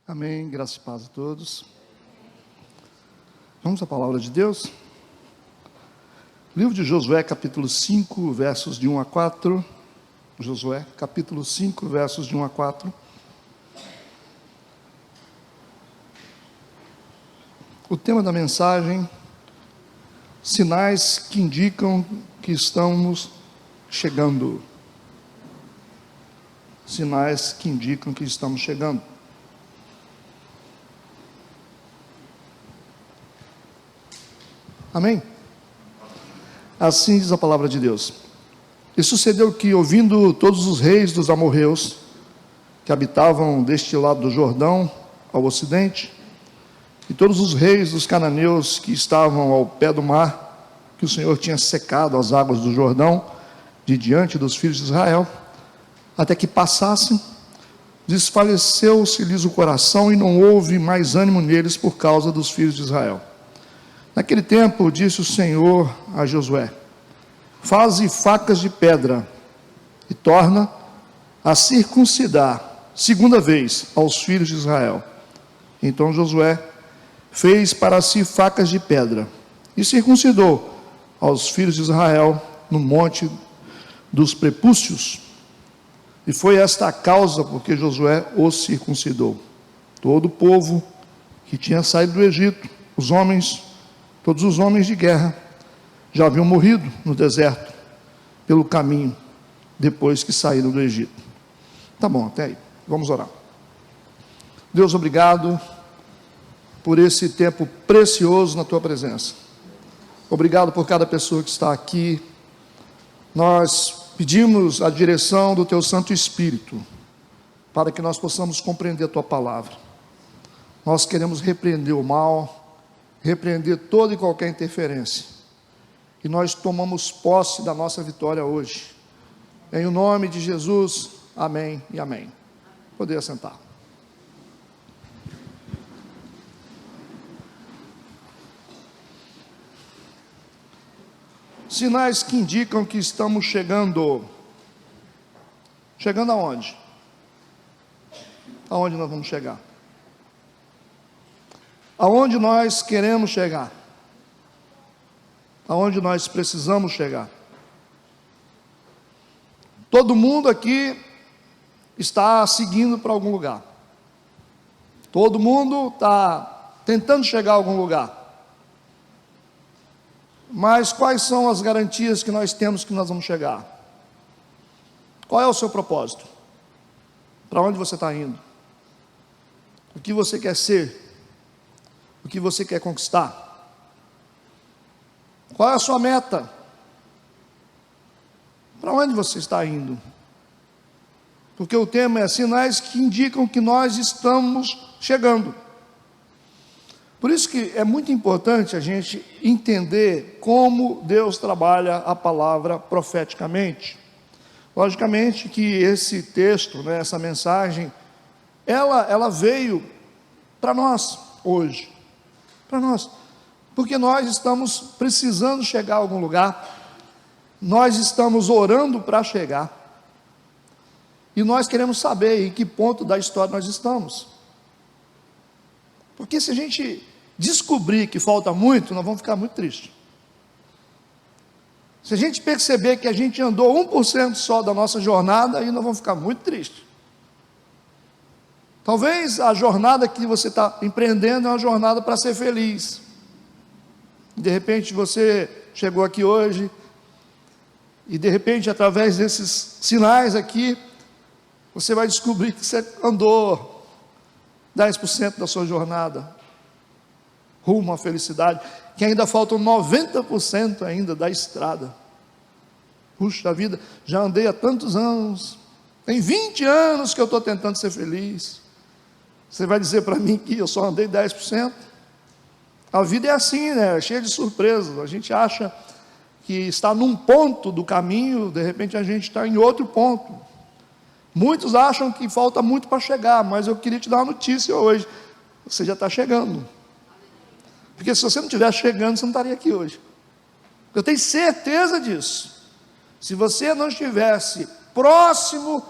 Amém, graça e paz a todos. Vamos à palavra de Deus? Livro de Josué, capítulo 5, versos de 1 a 4. Josué, capítulo 5, versos de 1 a 4. O tema da mensagem: sinais que indicam que estamos chegando. Sinais que indicam que estamos chegando. Amém? Assim diz a palavra de Deus. E sucedeu que, ouvindo todos os reis dos amorreus, que habitavam deste lado do Jordão, ao ocidente, e todos os reis dos cananeus que estavam ao pé do mar, que o Senhor tinha secado as águas do Jordão, de diante dos filhos de Israel, até que passassem, desfaleceu-se-lhes o coração, e não houve mais ânimo neles por causa dos filhos de Israel. Naquele tempo, disse o Senhor a Josué: faze facas de pedra, e torna a circuncidar, segunda vez, aos filhos de Israel. Então Josué fez para si facas de pedra, e circuncidou aos filhos de Israel no monte dos prepúcios. E foi esta a causa porque Josué os circuncidou. Todo o povo que tinha saído do Egito, todos os homens de guerra, já haviam morrido no deserto, pelo caminho, depois que saíram do Egito. Tá bom, até aí. Vamos orar. Deus, obrigado por esse tempo precioso na Tua presença. Obrigado por cada pessoa que está aqui. Nós pedimos a direção do Teu Santo Espírito, para que nós possamos compreender a Tua palavra. Nós queremos repreender o mal, repreender toda e qualquer interferência, e nós tomamos posse da nossa vitória hoje, em o nome de Jesus, amém e amém. Poder assentar. Sinais que indicam que estamos chegando. Chegando aonde? Aonde nós vamos chegar? Aonde nós queremos chegar? Aonde nós precisamos chegar? Todo mundo aqui está seguindo para algum lugar. Todo mundo está tentando chegar a algum lugar. Mas quais são as garantias que nós temos que nós vamos chegar? Qual é o seu propósito? Para onde você está indo? O que você quer ser? O que você quer conquistar? Qual é a sua meta? Para onde você está indo? Porque o tema é sinais que indicam que nós estamos chegando. Por isso que é muito importante a gente entender como Deus trabalha a palavra profeticamente. Logicamente que esse texto, essa mensagem, ela veio para nós hoje. Para nós, porque nós estamos precisando chegar a algum lugar, nós estamos orando para chegar, e nós queremos saber em que ponto da história nós estamos, porque se a gente descobrir que falta muito, nós vamos ficar muito tristes. Se a gente perceber que a gente andou 1% só da nossa jornada, aí nós vamos ficar muito tristes. Talvez a jornada que você está empreendendo é uma jornada para ser feliz. De repente você chegou aqui hoje, e de repente através desses sinais aqui, você vai descobrir que você andou 10% da sua jornada, rumo à felicidade, que ainda faltam 90% ainda da estrada. Puxa vida, já andei há tantos anos, tem 20 anos que eu estou tentando ser feliz. Você vai dizer para mim que eu só andei 10%? A vida é assim, cheia de surpresas. A gente acha que está num ponto do caminho, de repente a gente está em outro ponto. Muitos acham que falta muito para chegar, mas eu queria te dar uma notícia hoje: você já está chegando. Porque se você não estivesse chegando, você não estaria aqui hoje. Eu tenho certeza disso. Se você não estivesse próximo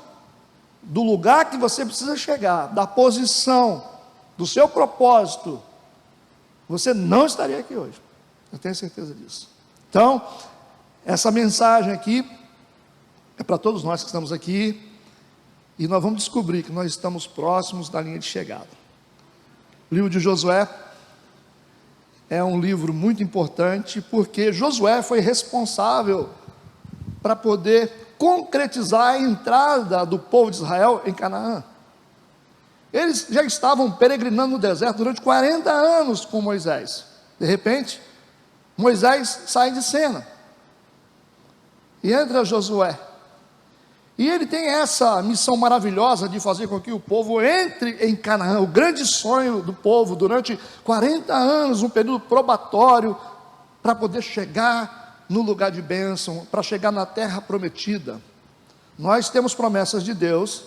do lugar que você precisa chegar, da posição do seu propósito, você não estaria aqui hoje. Eu tenho certeza disso. Então, essa mensagem aqui é para todos nós que estamos aqui, e nós vamos descobrir que nós estamos próximos da linha de chegada. O livro de Josué é um livro muito importante, porque Josué foi responsável para poder concretizar a entrada do povo de Israel em Canaã. Eles já estavam peregrinando no deserto durante 40 anos com Moisés. De repente, Moisés sai de cena e entra Josué. E ele tem essa missão maravilhosa de fazer com que o povo entre em Canaã, o grande sonho do povo durante 40 anos, um período probatório, para poder chegar no lugar de bênção, para chegar na terra prometida. Nós temos promessas de Deus,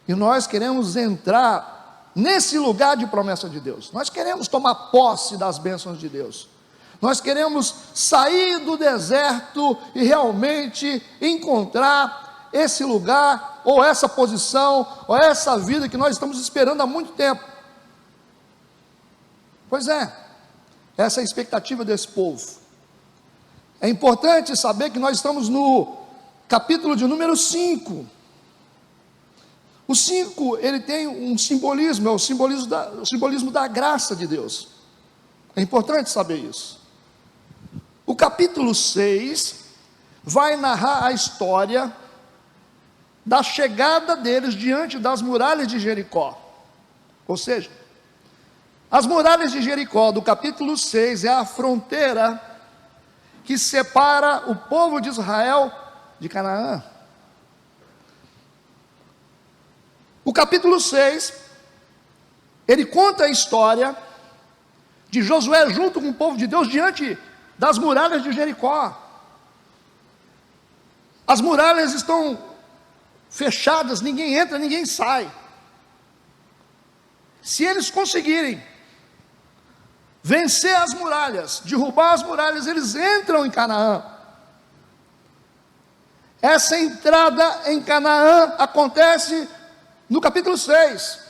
e nós queremos entrar nesse lugar de promessa de Deus. Nós queremos tomar posse das bênçãos de Deus. Nós queremos sair do deserto e realmente encontrar esse lugar, ou essa posição, ou essa vida que nós estamos esperando há muito tempo. Pois é, essa é a expectativa desse povo. É importante saber que nós estamos no capítulo de número 5. O 5, ele tem um simbolismo, é o simbolismo da graça de Deus. É importante saber isso. O capítulo 6 vai narrar a história da chegada deles diante das muralhas de Jericó. Ou seja, as muralhas de Jericó, do capítulo 6, é a fronteira que separa o povo de Israel de Canaã. O capítulo 6, ele conta a história de Josué junto com o povo de Deus diante das muralhas de Jericó. As muralhas estão fechadas, ninguém entra, ninguém sai. Se eles conseguirem vencer as muralhas, derrubar as muralhas, eles entram em Canaã. Essa entrada em Canaã acontece no capítulo 6.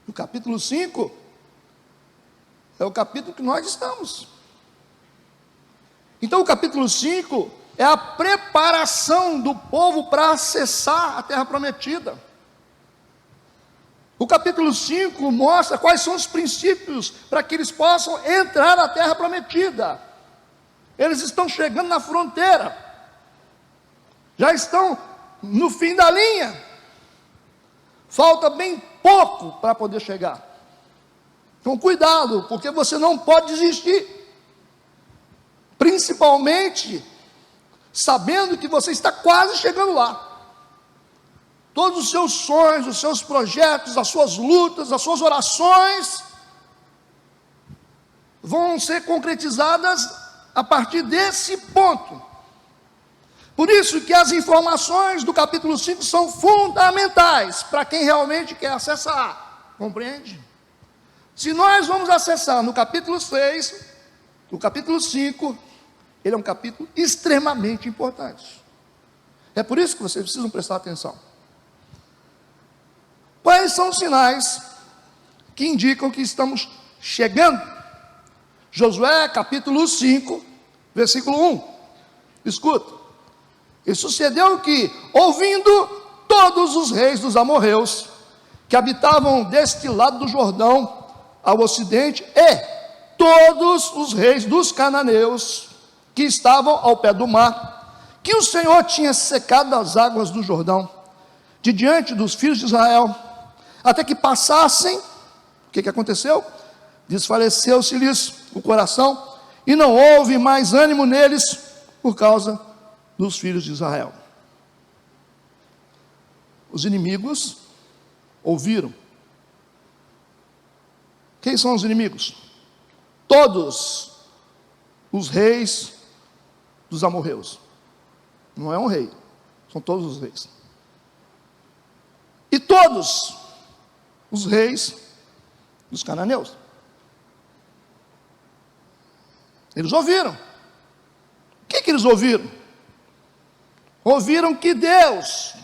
No capítulo 5 é o capítulo que nós estamos. Então o capítulo 5 é a preparação do povo para acessar a terra prometida. O capítulo 5 mostra quais são os princípios para que eles possam entrar na terra prometida. Eles estão chegando na fronteira, já estão no fim da linha, falta bem pouco para poder chegar. Então cuidado, porque você não pode desistir, principalmente sabendo que você está quase chegando lá. Todos os seus sonhos, os seus projetos, as suas lutas, as suas orações vão ser concretizadas a partir desse ponto. Por isso que as informações do capítulo 5 são fundamentais para quem realmente quer acessar. Compreende? Se nós vamos acessar no capítulo 6, o capítulo 5, ele é um capítulo extremamente importante. É por isso que vocês precisam prestar atenção. Quais são os sinais que indicam que estamos chegando? Josué capítulo 5, versículo 1. Escuta. E sucedeu que, ouvindo todos os reis dos amorreus, que habitavam deste lado do Jordão, ao ocidente, e todos os reis dos cananeus, que estavam ao pé do mar, que o Senhor tinha secado as águas do Jordão, de diante dos filhos de Israel, até que passassem. O que aconteceu? Desfaleceu-se-lhes o coração, e não houve mais ânimo neles, por causa dos filhos de Israel. Os inimigos ouviram. Quem são os inimigos? Todos os reis dos amorreus. Não é um rei, são todos os reis. E todos os reis dos cananeus. Eles ouviram. O que eles ouviram? Ouviram que Deus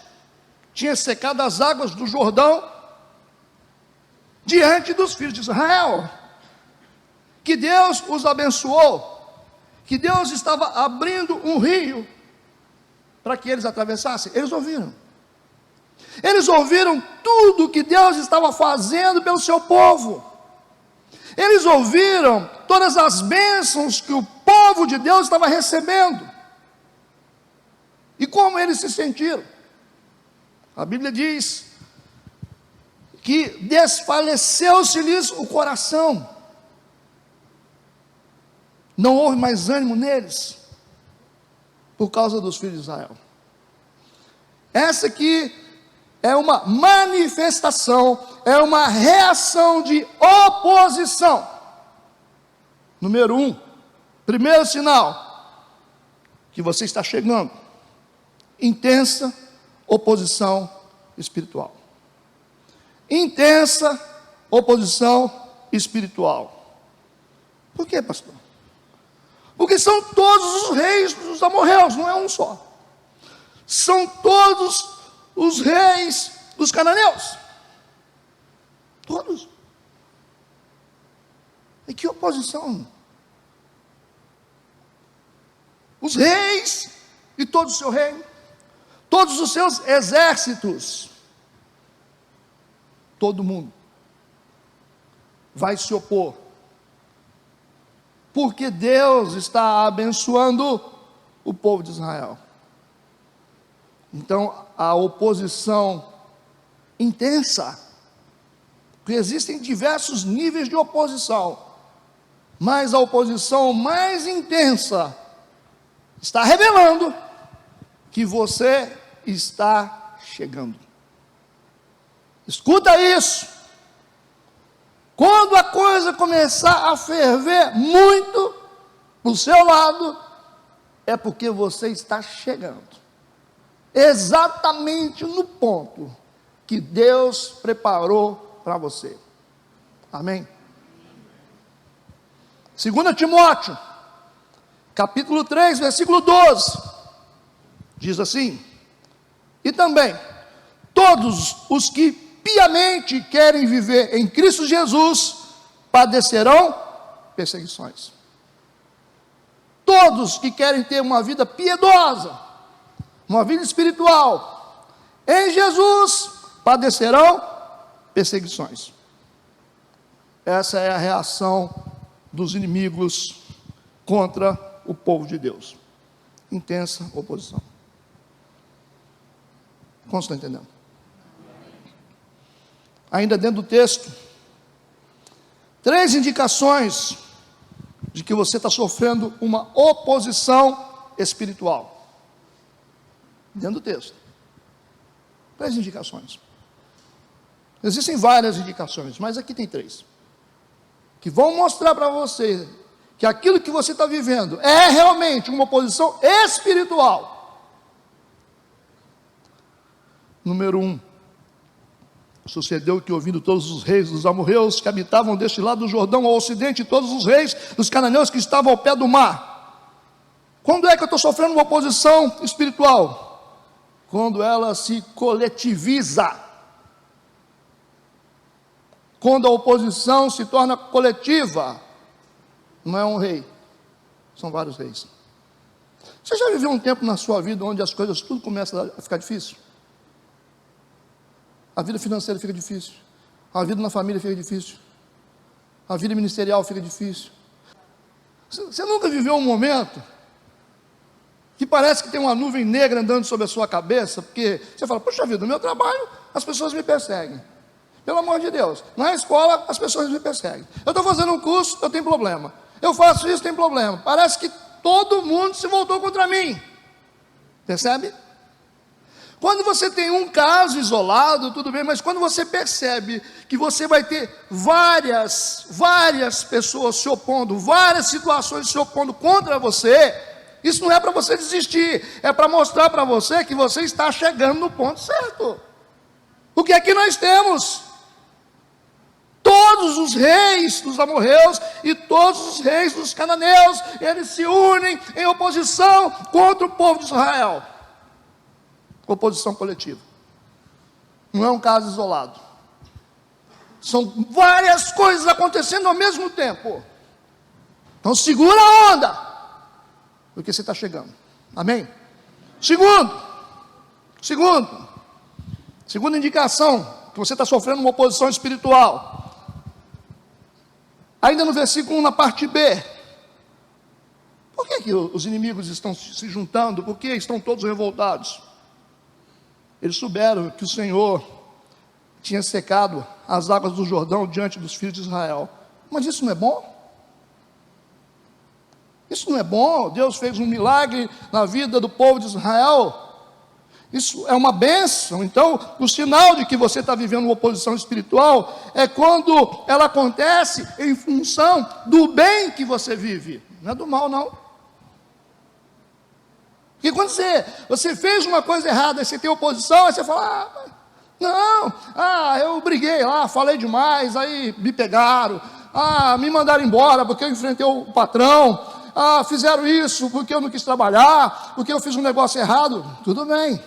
tinha secado as águas do Jordão diante dos filhos de Israel, que Deus os abençoou, que Deus estava abrindo um rio para que eles atravessassem. Eles ouviram tudo que Deus estava fazendo pelo seu povo. Eles ouviram todas as bênçãos que o povo de Deus estava recebendo. E como eles se sentiram? A Bíblia diz que desfaleceu-se-lhes o coração. Não houve mais ânimo neles, por causa dos filhos de Israel. Essa aqui é uma manifestação, é uma reação de oposição. Número 1, primeiro sinal que você está chegando: intensa oposição espiritual. Intensa oposição espiritual. Por quê, pastor? Porque são todos os reis dos amorreus, não é um só. São todos os reis dos cananeus. Todos. E que oposição? Os reis e todo o seu reino, todos os seus exércitos, todo mundo vai se opor, porque Deus está abençoando o povo de Israel. Então, a oposição intensa, porque existem diversos níveis de oposição, mas a oposição mais intensa está revelando que você está chegando. Escuta isso. Quando a coisa começar a ferver muito para o seu lado, é porque você está chegando exatamente no ponto que Deus preparou para você. Amém? 2 Timóteo, capítulo 3, versículo 12, diz assim: e também, todos os que piamente querem viver em Cristo Jesus, padecerão perseguições. Todos que querem ter uma vida piedosa, uma vida espiritual, em Jesus, padecerão perseguições. Essa é a reação dos inimigos contra o povo de Deus. Intensa oposição. Como você está entendendo? Ainda dentro do texto, 3 indicações de que você está sofrendo uma oposição espiritual. Dentro do texto. 3 indicações. Existem várias indicações, mas aqui tem 3. Que vão mostrar para você que aquilo que você está vivendo é realmente uma oposição espiritual. Número 1. Sucedeu que, ouvindo todos os reis dos amorreus que habitavam deste lado do Jordão ao ocidente, e todos os reis dos cananeus que estavam ao pé do mar. Quando é que eu estou sofrendo uma oposição espiritual? Quando ela se coletiviza. Quando a oposição se torna coletiva. Não é um rei, são vários reis. Você já viveu um tempo na sua vida onde as coisas tudo começa a ficar difícil? A vida financeira fica difícil, a vida na família fica difícil, a vida ministerial fica difícil. Você nunca viveu um momento que parece que tem uma nuvem negra andando sobre a sua cabeça, porque você fala: puxa vida, no meu trabalho as pessoas me perseguem, pelo amor de Deus, na escola as pessoas me perseguem, eu estou fazendo um curso, eu tenho problema, eu faço isso, tem problema, parece que todo mundo se voltou contra mim. Percebe? Quando você tem um caso isolado, tudo bem, mas quando você percebe que você vai ter várias pessoas se opondo, várias situações se opondo contra você, isso não é para você desistir, é para mostrar para você que você está chegando no ponto certo. Porque aqui nós temos todos os reis dos amorreus e todos os reis dos cananeus, eles se unem em oposição contra o povo de Israel. Oposição coletiva. Não é um caso isolado. São várias coisas acontecendo ao mesmo tempo. Então segura a onda, porque você está chegando. Amém? Segunda indicação, que você está sofrendo uma oposição espiritual. Ainda no versículo 1, na parte B. Por que os inimigos estão se juntando? Por que estão todos revoltados? Eles souberam que o Senhor tinha secado as águas do Jordão diante dos filhos de Israel. Mas isso não é bom? Isso não é bom? Deus fez um milagre na vida do povo de Israel. Isso é uma bênção. Então, o sinal de que você está vivendo uma oposição espiritual é quando ela acontece em função do bem que você vive. Não é do mal, não. Porque quando você fez uma coisa errada, você tem oposição, aí você fala, eu briguei lá, falei demais, aí me pegaram, me mandaram embora porque eu enfrentei o patrão, fizeram isso porque eu não quis trabalhar, porque eu fiz um negócio errado. Tudo bem,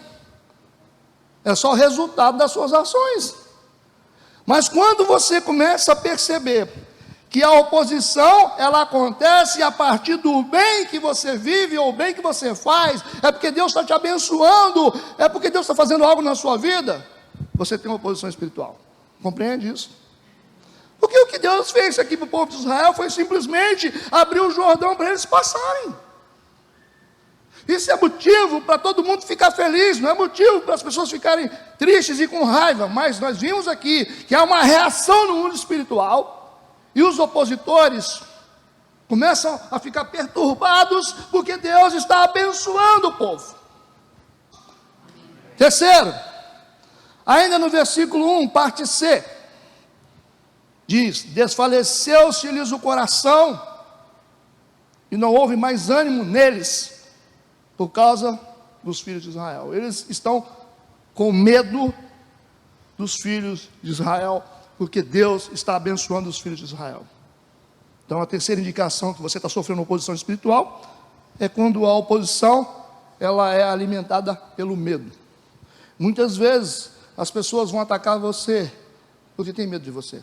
é só o resultado das suas ações. Mas quando você começa a perceber que a oposição, ela acontece a partir do bem que você vive, ou bem que você faz, é porque Deus está te abençoando, é porque Deus está fazendo algo na sua vida, você tem uma oposição espiritual. Compreende isso? Porque o que Deus fez aqui para o povo de Israel foi simplesmente abrir o Jordão para eles passarem. Isso é motivo para todo mundo ficar feliz, não é motivo para as pessoas ficarem tristes e com raiva, mas nós vimos aqui que há uma reação no mundo espiritual, e os opositores começam a ficar perturbados, porque Deus está abençoando o povo. Terceiro, ainda no versículo 1, parte C, diz: desfaleceu-se-lhes o coração, e não houve mais ânimo neles, por causa dos filhos de Israel. Eles estão com medo dos filhos de Israel, porque Deus está abençoando os filhos de Israel. Então a terceira indicação que você está sofrendo oposição espiritual é quando a oposição ela é alimentada pelo medo. Muitas vezes as pessoas vão atacar você porque tem medo de você.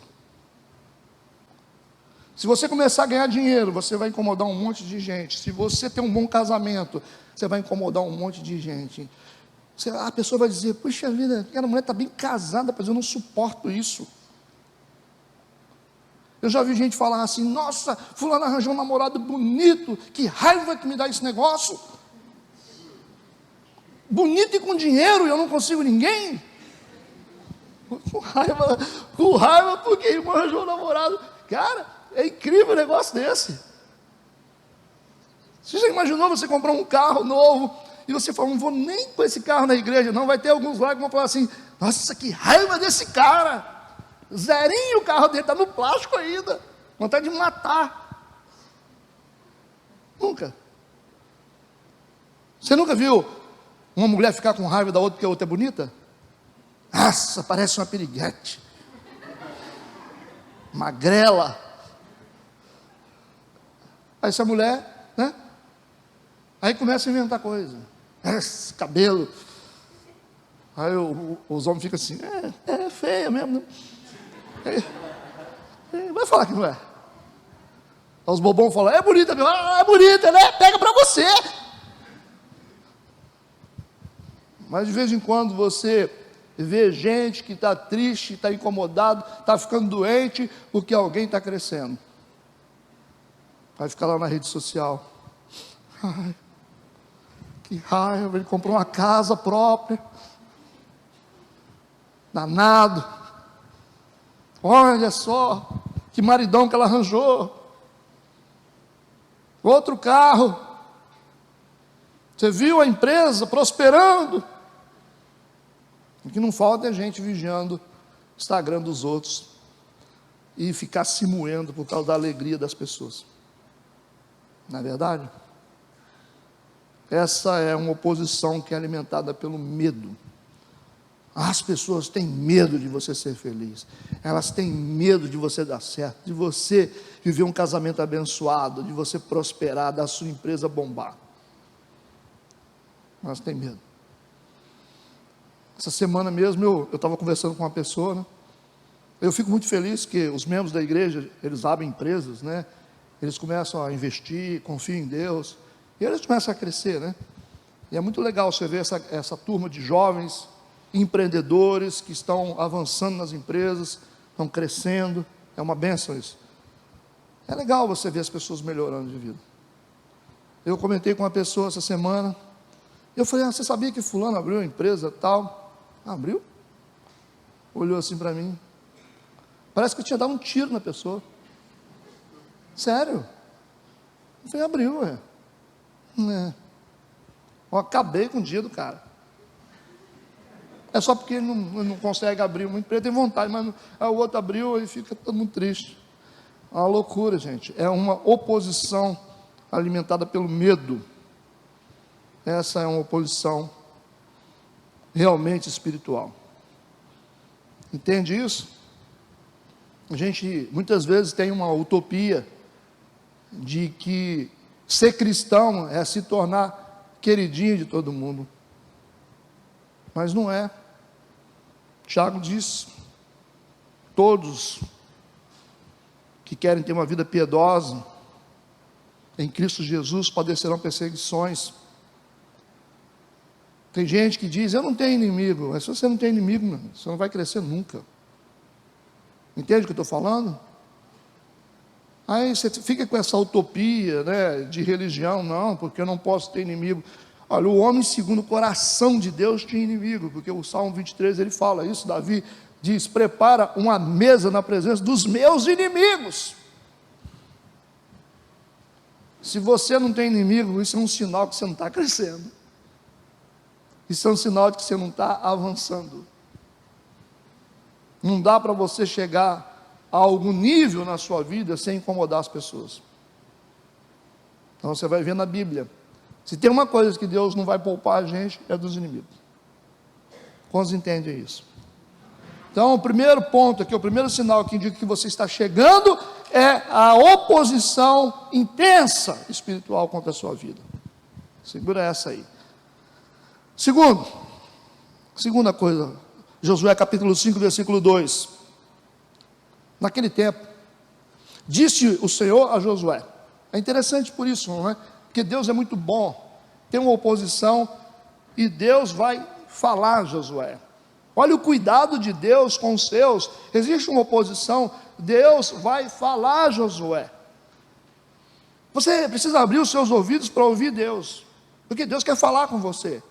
Se você começar a ganhar dinheiro, você vai incomodar um monte de gente. Se você tem um bom casamento, você vai incomodar um monte de gente. A pessoa vai dizer, puxa vida, aquela mulher está bem casada, mas eu não suporto isso. Eu já vi gente falar assim, nossa, fulano arranjou um namorado bonito, que raiva que me dá esse negócio. Bonito e com dinheiro, e eu não consigo ninguém. Com raiva porque ele arranjou um namorado. Cara, é incrível um negócio desse. Você já imaginou você comprar um carro novo, e você fala, não vou nem com esse carro na igreja, não, vai ter alguns lá que vão falar assim, nossa, que raiva desse cara. Zerinho, o carro dele está no plástico ainda, vontade de matar. Nunca. Você nunca viu uma mulher ficar com raiva da outra porque a outra é bonita? Nossa, parece uma piriguete, magrela. Aí essa mulher, né? Aí começa a inventar coisa. Esse cabelo. Aí os homens ficam assim, é feia mesmo, né? Vai falar que não é. Aí os bobão falam, é bonita mesmo, é bonita, né? Pega pra você. Mas de vez em quando você vê gente que está triste, está incomodado, está ficando doente, porque alguém está crescendo. Vai ficar lá na rede social. Ai, que raiva, ele comprou uma casa própria. Danado. Olha só, que maridão que ela arranjou. Outro carro. Você viu a empresa prosperando? O que não falta é gente vigiando o Instagram dos outros e ficar se moendo por causa da alegria das pessoas. Não é verdade? Essa é uma oposição que é alimentada pelo medo. As pessoas têm medo de você ser feliz, elas têm medo de você dar certo, de você viver um casamento abençoado, de você prosperar, da sua empresa bombar. Elas têm medo. Essa semana mesmo eu estava conversando com uma pessoa, né? Eu fico muito feliz que os membros da igreja, eles abrem empresas, né? Eles começam a investir, confiam em Deus, e eles começam a crescer, né? E é muito legal você ver essa turma de jovens empreendedores que estão avançando nas empresas, estão crescendo. É uma bênção isso. É legal você ver as pessoas melhorando de vida. Eu comentei com uma pessoa essa semana, eu falei, você sabia que fulano abriu uma empresa tal? Abriu? Olhou assim para mim, parece que eu tinha dado um tiro na pessoa. Sério? Eu falei, abriu, Eu acabei com o dia do cara. É só porque ele não consegue abrir uma empresa, tem vontade, mas o outro abriu e fica todo mundo triste. É uma loucura, gente. É uma oposição alimentada pelo medo. Essa é uma oposição realmente espiritual. Entende isso? A gente muitas vezes tem uma utopia de que ser cristão é se tornar queridinho de todo mundo. Mas não é. Tiago diz: todos que querem ter uma vida piedosa em Cristo Jesus padecerão perseguições. Tem gente que diz, eu não tenho inimigo. Mas se você não tem inimigo, você não vai crescer nunca. Entende o que eu estou falando? Aí você fica com essa utopia, né, de religião, não, porque eu não posso ter inimigo. Olha, o homem segundo o coração de Deus tinha inimigo, porque o Salmo 23 ele fala isso. Davi diz, prepara uma mesa na presença dos meus inimigos. Se você não tem inimigo, isso é um sinal que você não está crescendo. Isso é um sinal de que você não está avançando. Não dá para você chegar a algum nível na sua vida sem incomodar as pessoas. Então você vai ver na Bíblia, se tem uma coisa que Deus não vai poupar a gente, é dos inimigos. Quantos entendem isso? Então o primeiro ponto aqui, o primeiro sinal que indica que você está chegando, é a oposição intensa espiritual contra a sua vida. Segura essa aí. Segunda coisa, Josué capítulo 5, versículo 2. Naquele tempo, disse o Senhor a Josué. É interessante por isso, não é? Porque Deus é muito bom. Tem uma oposição e Deus vai falar a Josué. Olha o cuidado de Deus com os seus. Existe uma oposição, Deus vai falar a Josué. Você precisa abrir os seus ouvidos para ouvir Deus, porque Deus quer falar com você.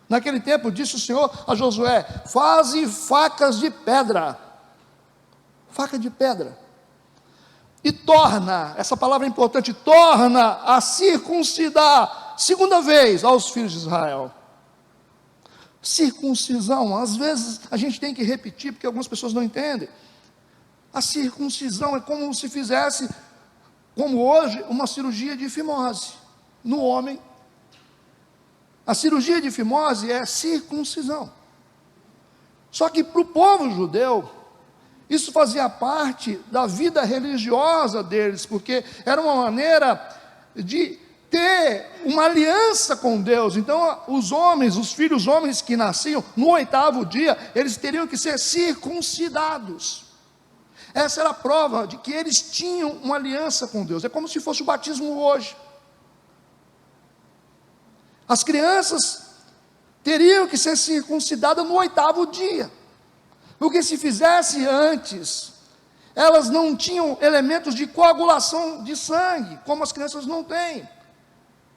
Naquele tempo disse o Senhor a Josué, faze facas de pedra. Faca de pedra. E torna, essa palavra é importante, torna a circuncidar, segunda vez, aos filhos de Israel. Circuncisão, às vezes a gente tem que repetir, porque algumas pessoas não entendem. A circuncisão é como se fizesse, como hoje, uma cirurgia de fimose no homem. A cirurgia de fimose é circuncisão. Só que para o povo judeu, isso fazia parte da vida religiosa deles, porque era uma maneira de ter uma aliança com Deus. Então os homens, os filhos homens que nasciam no 8º dia, eles teriam que ser circuncidados. Essa era a prova de que eles tinham uma aliança com Deus. É como se fosse o batismo hoje. As crianças teriam que ser circuncidadas no 8º dia, porque se fizesse antes, elas não tinham elementos de coagulação de sangue, como as crianças não têm.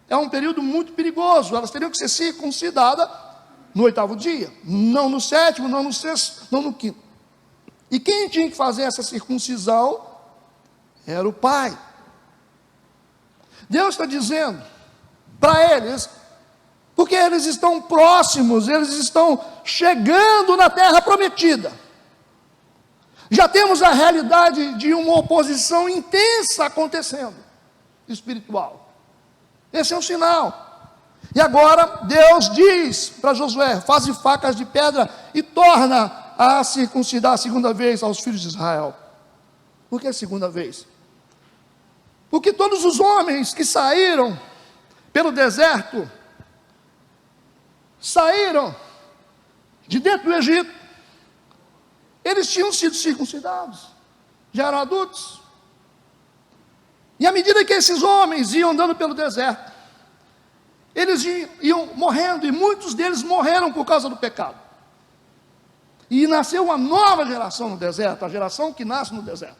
É um período muito perigoso. Elas teriam que ser circuncidadas no 8º dia, não no 7º, não no 6º, não no 5º. E quem tinha que fazer essa circuncisão era o pai. Deus está dizendo para eles, porque eles estão próximos, eles estão chegando na terra prometida. Já temos a realidade de uma oposição intensa acontecendo, espiritual. Esse é um sinal. E agora Deus diz para Josué, faze facas de pedra e torna a circuncidar a segunda vez aos filhos de Israel. Por que a segunda vez? Porque todos os homens que saíram pelo deserto, saíram de dentro do Egito, eles tinham sido circuncidados, já eram adultos. E à medida que esses homens iam andando pelo deserto, eles iam morrendo, e muitos deles morreram por causa do pecado. E nasceu uma nova geração no deserto, a geração que nasce no deserto.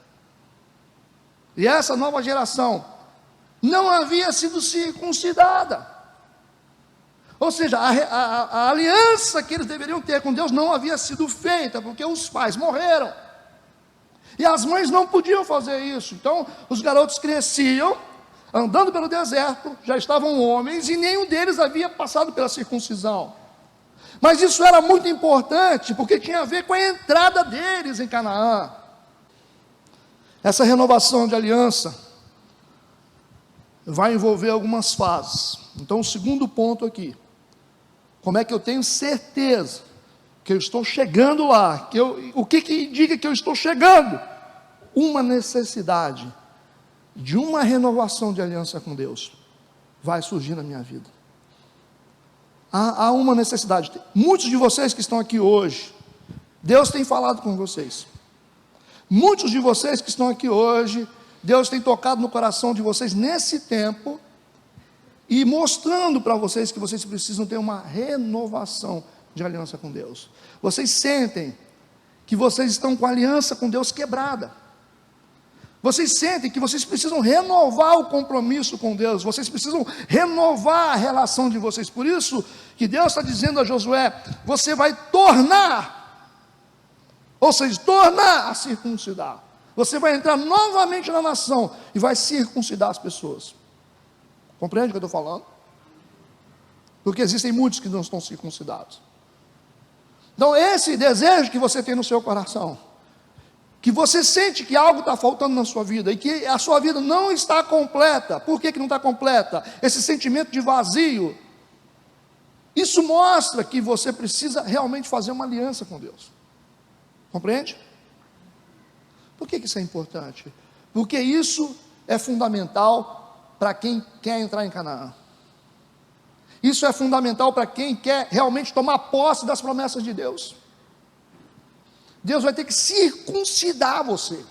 E essa nova geração não havia sido circuncidada. Ou seja, a aliança que eles deveriam ter com Deus não havia sido feita, porque os pais morreram. E as mães não podiam fazer isso. Então, os garotos cresciam, andando pelo deserto, já estavam homens, e nenhum deles havia passado pela circuncisão. Mas isso era muito importante, porque tinha a ver com a entrada deles em Canaã. Essa renovação de aliança vai envolver algumas fases. Então, o segundo ponto aqui: como é que eu tenho certeza que eu estou chegando lá? O que indica que eu estou chegando? Uma necessidade de uma renovação de aliança com Deus vai surgir na minha vida. Há uma necessidade. Muitos de vocês que estão aqui hoje, Deus tem falado com vocês. Muitos de vocês que estão aqui hoje, Deus tem tocado no coração de vocês nesse tempo e mostrando para vocês que vocês precisam ter uma renovação de aliança com Deus. Vocês sentem que vocês estão com a aliança com Deus quebrada. Vocês sentem que vocês precisam renovar o compromisso com Deus. Vocês precisam renovar a relação de vocês. Por isso que Deus está dizendo a Josué: você vai tornar, ou seja, tornar a circuncidar. Você vai entrar novamente na nação e vai circuncidar as pessoas. Compreende o que eu estou falando? Porque existem muitos que não estão circuncidados. Então, esse desejo que você tem no seu coração, que você sente que algo está faltando na sua vida, e que a sua vida não está completa. Por que não está completa? Esse sentimento de vazio, isso mostra que você precisa realmente fazer uma aliança com Deus. Compreende? Por que isso é importante? Porque isso é fundamental para quem quer entrar em Canaã. Isso é fundamental para quem quer realmente tomar posse das promessas de Deus. Deus vai ter que circuncidar você.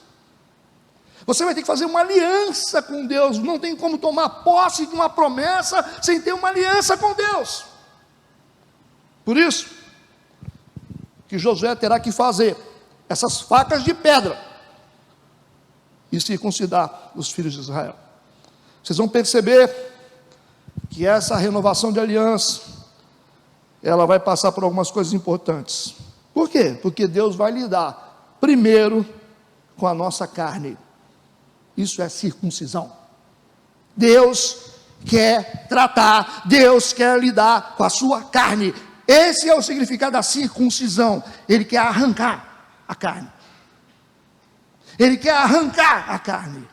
Você vai ter que fazer uma aliança com Deus. Não tem como tomar posse de uma promessa sem ter uma aliança com Deus. Por isso que Josué terá que fazer essas facas de pedra e circuncidar os filhos de Israel. Vocês vão perceber que essa renovação de aliança, ela vai passar por algumas coisas importantes. Por quê? Porque Deus vai lidar primeiro com a nossa carne. Isso é circuncisão. Deus quer tratar, Deus quer lidar com a sua carne. Esse é o significado da circuncisão. Ele quer arrancar a carne. Ele quer arrancar a carne.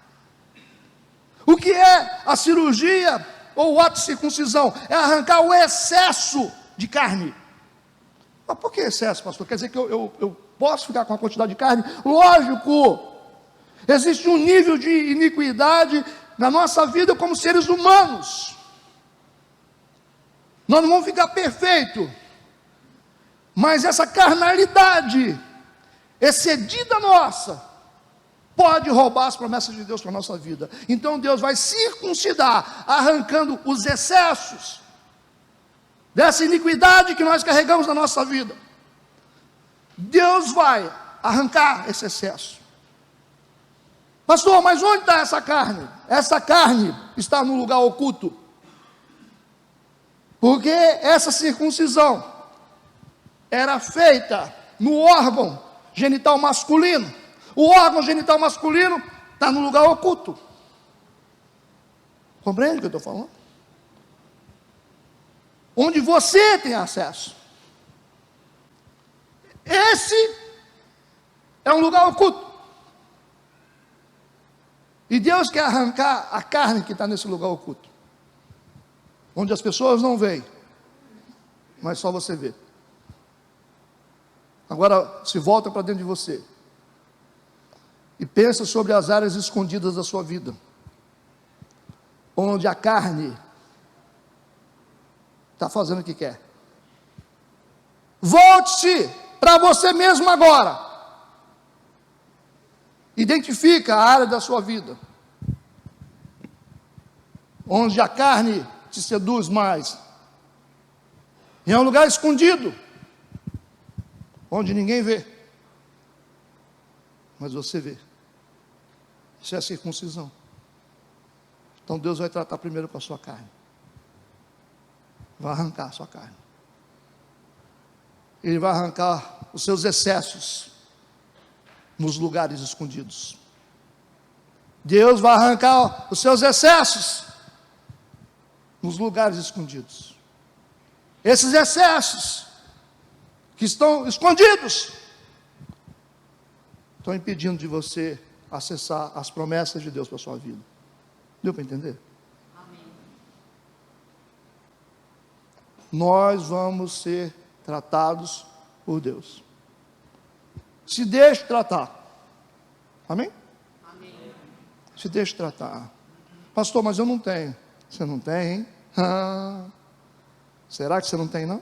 O que é a cirurgia ou o ato de circuncisão? É arrancar o excesso de carne. Mas por que excesso, pastor? Quer dizer que eu posso ficar com a quantidade de carne? Lógico. Existe um nível de iniquidade na nossa vida como seres humanos. Nós não vamos ficar perfeitos. Mas essa carnalidade excedida nossa pode roubar as promessas de Deus para a nossa vida. Então Deus vai circuncidar, arrancando os excessos dessa iniquidade que nós carregamos na nossa vida. Deus vai arrancar esse excesso. Pastor, mas onde está essa carne? Essa carne está no lugar oculto. Porque essa circuncisão era feita no órgão genital masculino. O órgão genital masculino está no lugar oculto. Compreende o que eu estou falando? Onde você tem acesso. Esse é um lugar oculto. E Deus quer arrancar a carne que está nesse lugar oculto, onde as pessoas não veem, mas só você vê. Agora se volta para dentro de você e pensa sobre as áreas escondidas da sua vida, onde a carne está fazendo o que quer. Volte-se para você mesmo agora Identifica a área da sua vida onde a carne te seduz mais. E é um lugar escondido, onde ninguém vê, mas você vê. Isso é a circuncisão. Então Deus vai tratar primeiro com a sua carne. Vai arrancar a sua carne. Ele vai arrancar os seus excessos nos lugares escondidos. Deus vai arrancar os seus excessos nos lugares escondidos. Esses excessos que estão escondidos estão impedindo de você acessar as promessas de Deus para a sua vida. Deu para entender? Amém. Nós vamos ser tratados por Deus. Se deixe tratar. Amém? Amém. Se deixe tratar. Pastor, mas eu não tenho. Você não tem, hein? Será que você não tem, não?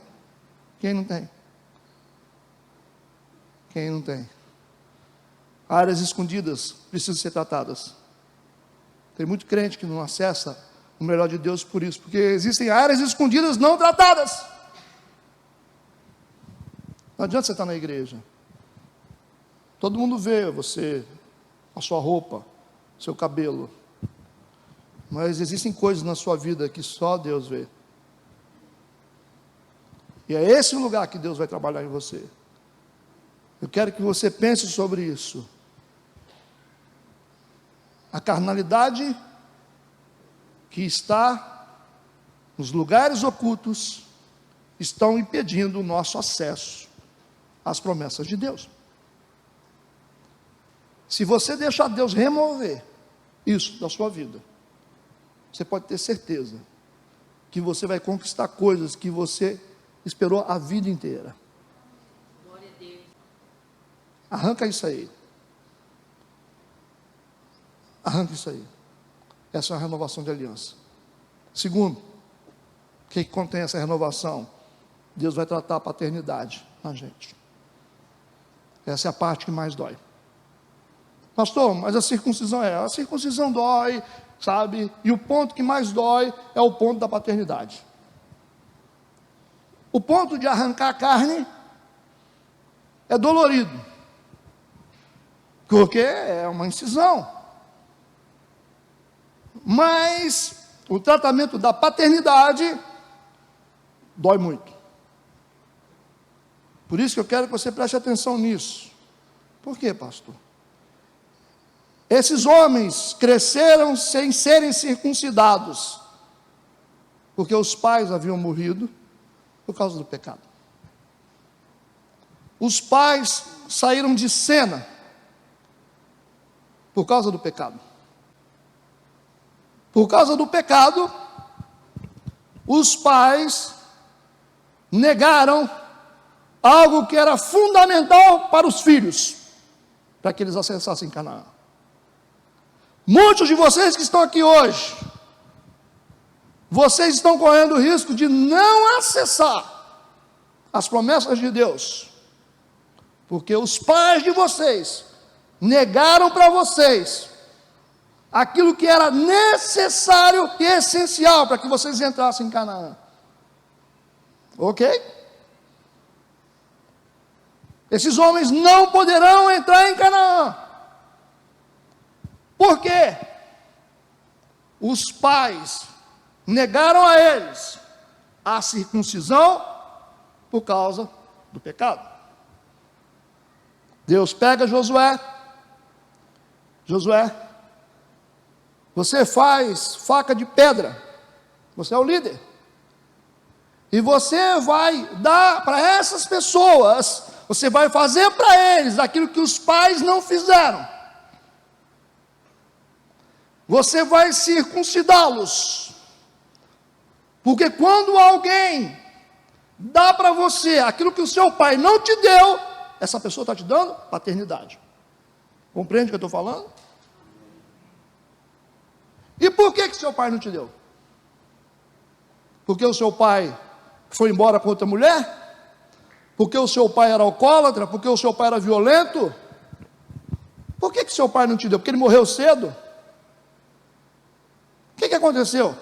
Quem não tem? Quem não tem? Áreas escondidas precisam ser tratadas. Tem muito crente que não acessa o melhor de Deus por isso, porque existem áreas escondidas não tratadas. Não adianta você estar na igreja. Todo mundo vê você, a sua roupa, seu cabelo. Mas existem coisas na sua vida que só Deus vê. E é esse o lugar que Deus vai trabalhar em você. Eu quero que você pense sobre isso. A carnalidade que está nos lugares ocultos estão impedindo o nosso acesso às promessas de Deus. Se você deixar Deus remover isso da sua vida, você pode ter certeza que você vai conquistar coisas que você esperou a vida inteira. Glória a Deus. Arranca isso aí. Arranca isso aí. Essa é uma renovação de aliança. Segundo, o que contém essa renovação? Deus vai tratar a paternidade na gente. Essa é a parte que mais dói. Pastor, mas a circuncisão dói, sabe? E o ponto que mais dói é o ponto da paternidade. O ponto de arrancar a carne é dolorido, porque é uma incisão. Mas o tratamento da paternidade dói muito. Por isso que eu quero que você preste atenção nisso. Por quê, pastor? Esses homens cresceram sem serem circuncidados, porque os pais haviam morrido por causa do pecado. Os pais saíram de cena por causa do pecado. Por causa do pecado, os pais negaram algo que era fundamental para os filhos, para que eles acessassem Canaã. Muitos de vocês que estão aqui hoje, vocês estão correndo o risco de não acessar as promessas de Deus, porque os pais de vocês negaram para vocês aquilo que era necessário e essencial para que vocês entrassem em Canaã. Ok? Esses homens não poderão entrar em Canaã. Por quê? Os pais negaram a eles a circuncisão por causa do pecado. Deus pega Josué, você faz faca de pedra, você é o líder, e você vai dar para essas pessoas, você vai fazer para eles aquilo que os pais não fizeram. Você vai circuncidá-los, porque quando alguém dá para você aquilo que o seu pai não te deu, essa pessoa está te dando paternidade. Compreende o que eu estou falando? E por que seu pai não te deu? Porque o seu pai foi embora com outra mulher? Porque o seu pai era alcoólatra? Porque o seu pai era violento? Por que seu pai não te deu? Porque ele morreu cedo? O que aconteceu?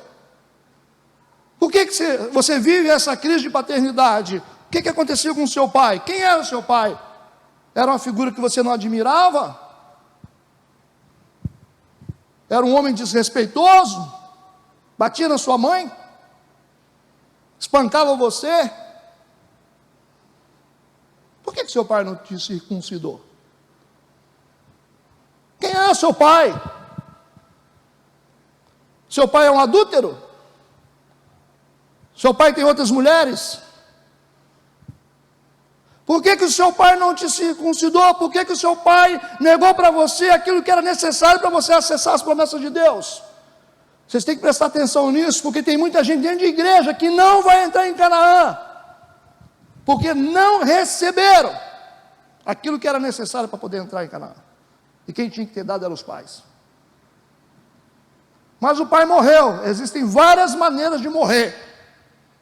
Por que você vive essa crise de paternidade? O que aconteceu com seu pai? Quem era o seu pai? Era uma figura que você não admirava? Era um homem desrespeitoso? Batia na sua mãe? Espancava você? Por que seu pai não te circuncidou? Quem é seu pai? Seu pai é um adúltero? Seu pai tem outras mulheres? Por que o seu pai não te circuncidou? Por que o seu pai negou para você aquilo que era necessário para você acessar as promessas de Deus? Vocês têm que prestar atenção nisso, porque tem muita gente dentro de igreja que não vai entrar em Canaã, porque não receberam aquilo que era necessário para poder entrar em Canaã. E quem tinha que ter dado eram os pais. Mas o pai morreu. Existem várias maneiras de morrer.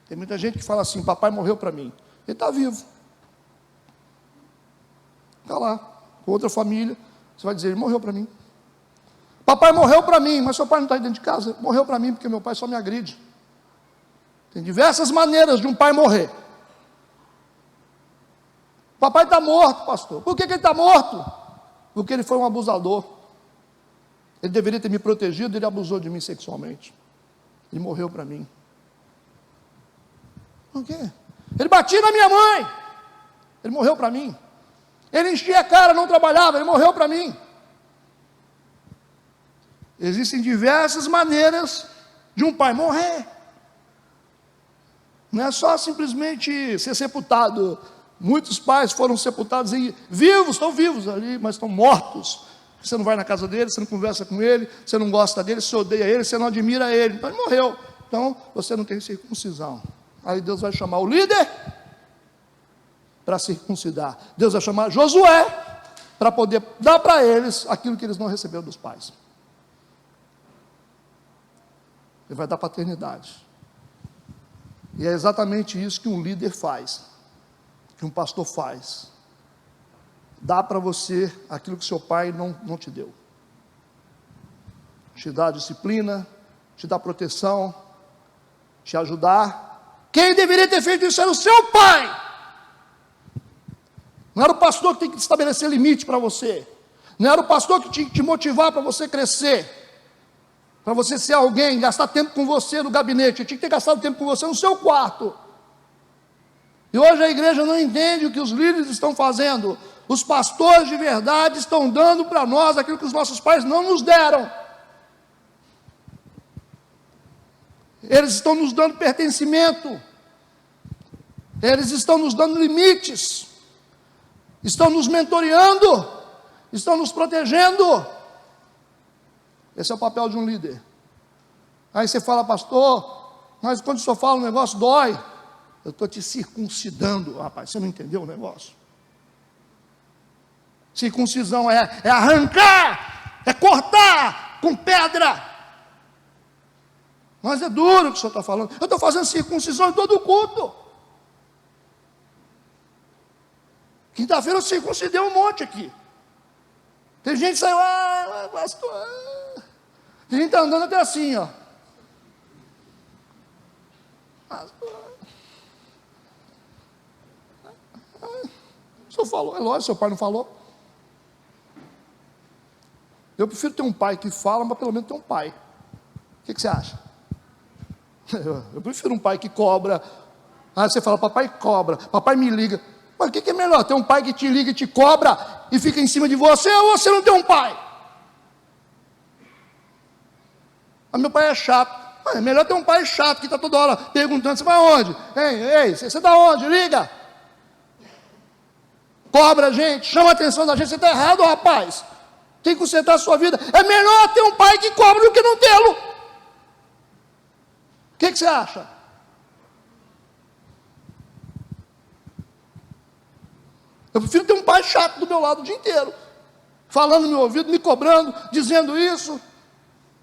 Tem muita gente que fala assim: papai morreu para mim. Ele está vivo. Está lá, com outra família. Você vai dizer: ele morreu para mim. Papai morreu para mim, mas seu pai não está aí dentro de casa. Morreu para mim porque meu pai só me agride. Tem diversas maneiras de um pai morrer. Papai está morto, pastor. Por que ele está morto? Porque ele foi um abusador. Ele deveria ter me protegido, ele abusou de mim sexualmente. Ele morreu para mim. Por quê? Ele batia na minha mãe. Ele morreu para mim. Ele enchia a cara, não trabalhava, ele morreu para mim. Existem diversas maneiras de um pai morrer. Não é só simplesmente ser sepultado. Muitos pais foram sepultados vivos, estão vivos ali, mas estão mortos. Você não vai na casa dele, você não conversa com ele, você não gosta dele, você odeia ele, você não admira ele. Então ele morreu. Então você não tem circuncisão. Aí Deus vai chamar o líder para circuncidar. Deus vai chamar Josué para poder dar para eles aquilo que eles não receberam dos pais. Ele vai dar paternidade. E é exatamente isso que um líder faz, que um pastor faz. Dá para você aquilo que seu pai não te deu. Te dá disciplina, te dá proteção, te ajudar. Quem deveria ter feito isso era o seu pai. Não era o pastor que tem que estabelecer limite para você. Não era o pastor que tinha que te motivar para você crescer. Para você ser alguém, gastar tempo com você no gabinete. Eu tinha que ter gastado tempo com você no seu quarto. E hoje a igreja não entende o que os líderes estão fazendo. Os pastores de verdade estão dando para nós aquilo que os nossos pais não nos deram. Eles estão nos dando pertencimento. Eles estão nos dando limites. Estão nos mentoreando. Estão nos protegendo. Esse é o papel de um líder. Aí você fala: pastor, mas quando o senhor fala um negócio dói. Eu estou te circuncidando. Rapaz, você não entendeu o negócio? Circuncisão é arrancar, é cortar com pedra. Mas é duro o que o senhor está falando. Eu estou fazendo circuncisão em todo o culto. Quinta-feira eu circuncidei um monte aqui. Tem gente que saiu: pastor. Tem gente que está andando até assim, ó. Pastor. O senhor falou, é lógico, seu pai não falou. Eu prefiro ter um pai que fala, mas pelo menos ter um pai. O que você acha? Eu prefiro um pai que cobra. Aí você fala: papai cobra, papai me liga. Mas o que é melhor? Ter um pai que te liga e te cobra e fica em cima de você, ou você não tem um pai? Mas meu pai é chato. Mas é melhor ter um pai chato que está toda hora perguntando: você vai aonde? Ei, você está onde? Liga. Cobra a gente, chama a atenção da gente. Você está errado, rapaz. Tem que consertar a sua vida. É melhor ter um pai que cobra do que não tê-lo. O que você acha? Eu prefiro ter um pai chato do meu lado o dia inteiro, falando no meu ouvido, me cobrando, dizendo isso,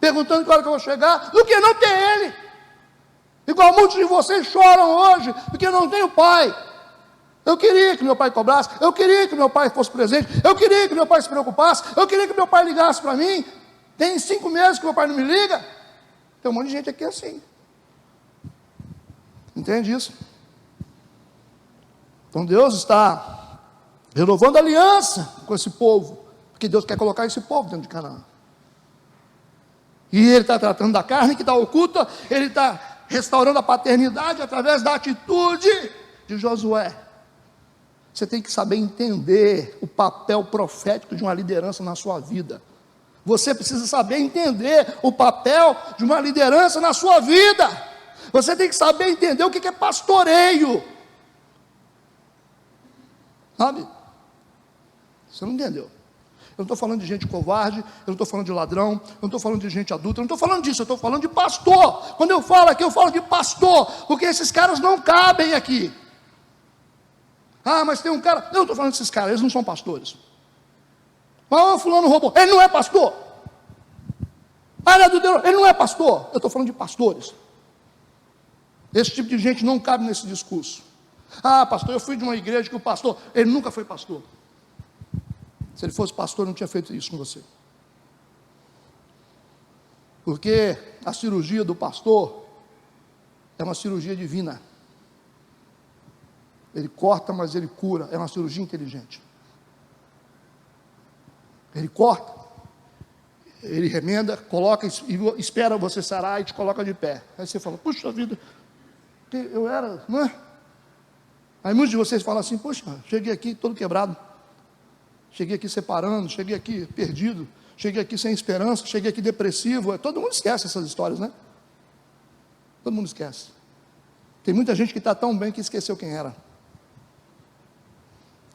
perguntando que hora que eu vou chegar, do que não ter ele. Igual muitos de vocês choram hoje, porque não tem o pai. Eu queria que meu pai cobrasse, eu queria que meu pai fosse presente, eu queria que meu pai se preocupasse, eu queria que meu pai ligasse para mim. Tem 5 meses que meu pai não me liga. Tem um monte de gente aqui assim. Entende isso? Então Deus está renovando a aliança com esse povo, porque Deus quer colocar esse povo dentro de Canaã. E Ele está tratando da carne que está oculta, Ele está restaurando a paternidade através da atitude de Josué. Você tem que saber entender o papel profético de uma liderança na sua vida. Você precisa saber entender o papel de uma liderança na sua vida. Você tem que saber entender o que é pastoreio. Sabe? Você não entendeu. Eu não estou falando de gente covarde, eu não estou falando de ladrão, eu não estou falando de gente adulta, eu não estou falando disso, eu estou falando de pastor. Quando eu falo aqui, eu falo de pastor, porque esses caras não cabem aqui. Ah, mas tem um cara, eu não estou falando desses caras, eles não são pastores. Mas o fulano roubou, ele não é pastor. Ah, ele é adulterou, ele não é pastor. Eu estou falando de pastores. Esse tipo de gente não cabe nesse discurso. Ah, pastor, eu fui de uma igreja que o pastor, ele nunca foi pastor. Se ele fosse pastor, não tinha feito isso com você. Porque a cirurgia do pastor é uma cirurgia divina. Ele corta, mas ele cura. É uma cirurgia inteligente. Ele corta, ele remenda, coloca e espera você sarar e te coloca de pé. Aí você fala, puxa vida, eu era, não é? Aí muitos de vocês falam assim, poxa, cheguei aqui todo quebrado. Cheguei aqui separando, cheguei aqui perdido, cheguei aqui sem esperança, cheguei aqui depressivo. Todo mundo esquece essas histórias, né? Todo mundo esquece. Tem muita gente que está tão bem que esqueceu quem era.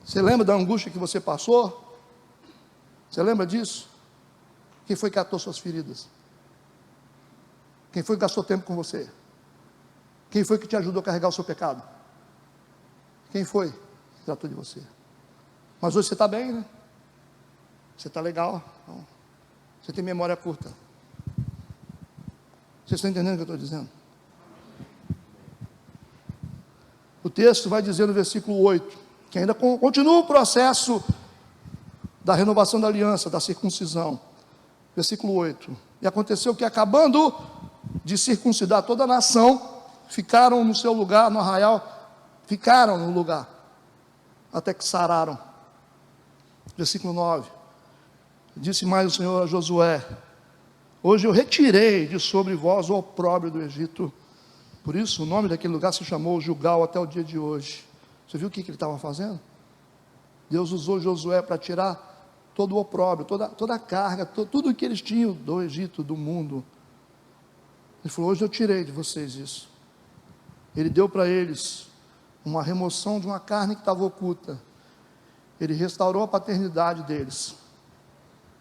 Você lembra da angústia que você passou? Você lembra disso? Quem foi que atou suas feridas? Quem foi que gastou tempo com você? Quem foi que te ajudou a carregar o seu pecado? Quem foi que tratou de você? Mas hoje você está bem, né? Você está legal. Então, você tem memória curta. Vocês estão entendendo o que eu estou dizendo? O texto vai dizer no versículo 8, que ainda continua o processo da renovação da aliança, da circuncisão. Versículo 8. E aconteceu que, acabando de circuncidar toda a nação, ficaram no seu lugar, no arraial, ficaram no lugar, até que sararam. Versículo 9. Disse mais o Senhor a Josué: hoje eu retirei de sobre vós o opróbrio do Egito. Por isso o nome daquele lugar se chamou Gilgal até o dia de hoje. Você viu o que ele estava fazendo? Deus usou Josué para tirar todo o opróbrio, toda a carga, tudo que eles tinham do Egito, do mundo. Ele falou: hoje eu tirei de vocês isso. Ele deu para eles uma remoção de uma carne que estava oculta. Ele restaurou a paternidade deles.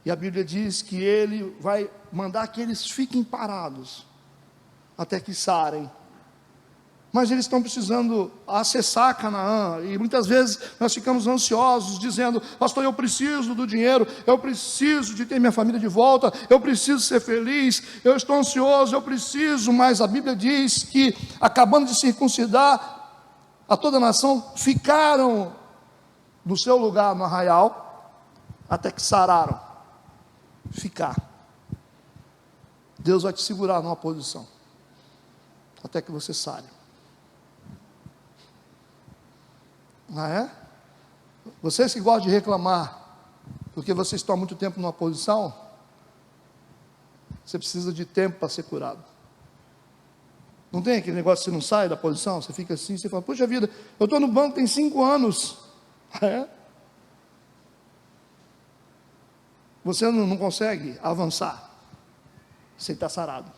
E a Bíblia diz que Ele vai mandar que eles fiquem parados até que sarem. Mas eles estão precisando acessar Canaã, e muitas vezes nós ficamos ansiosos, dizendo: pastor, eu preciso do dinheiro, eu preciso de ter minha família de volta, eu preciso ser feliz, eu estou ansioso, eu preciso. Mas a Bíblia diz que, acabando de circuncidar a toda a nação, ficaram no seu lugar no arraial, até que sararam. Ficar. Deus vai te segurar numa posição, até que você sare. Ah, é? Vocês que gostam de reclamar porque vocês estão há muito tempo numa posição, você precisa de tempo para ser curado. Não tem aquele negócio que você não sai da posição, você fica assim, você fala: puxa vida, eu estou no banco tem 5 anos. Ah, é? Você não consegue avançar sem estar sarado.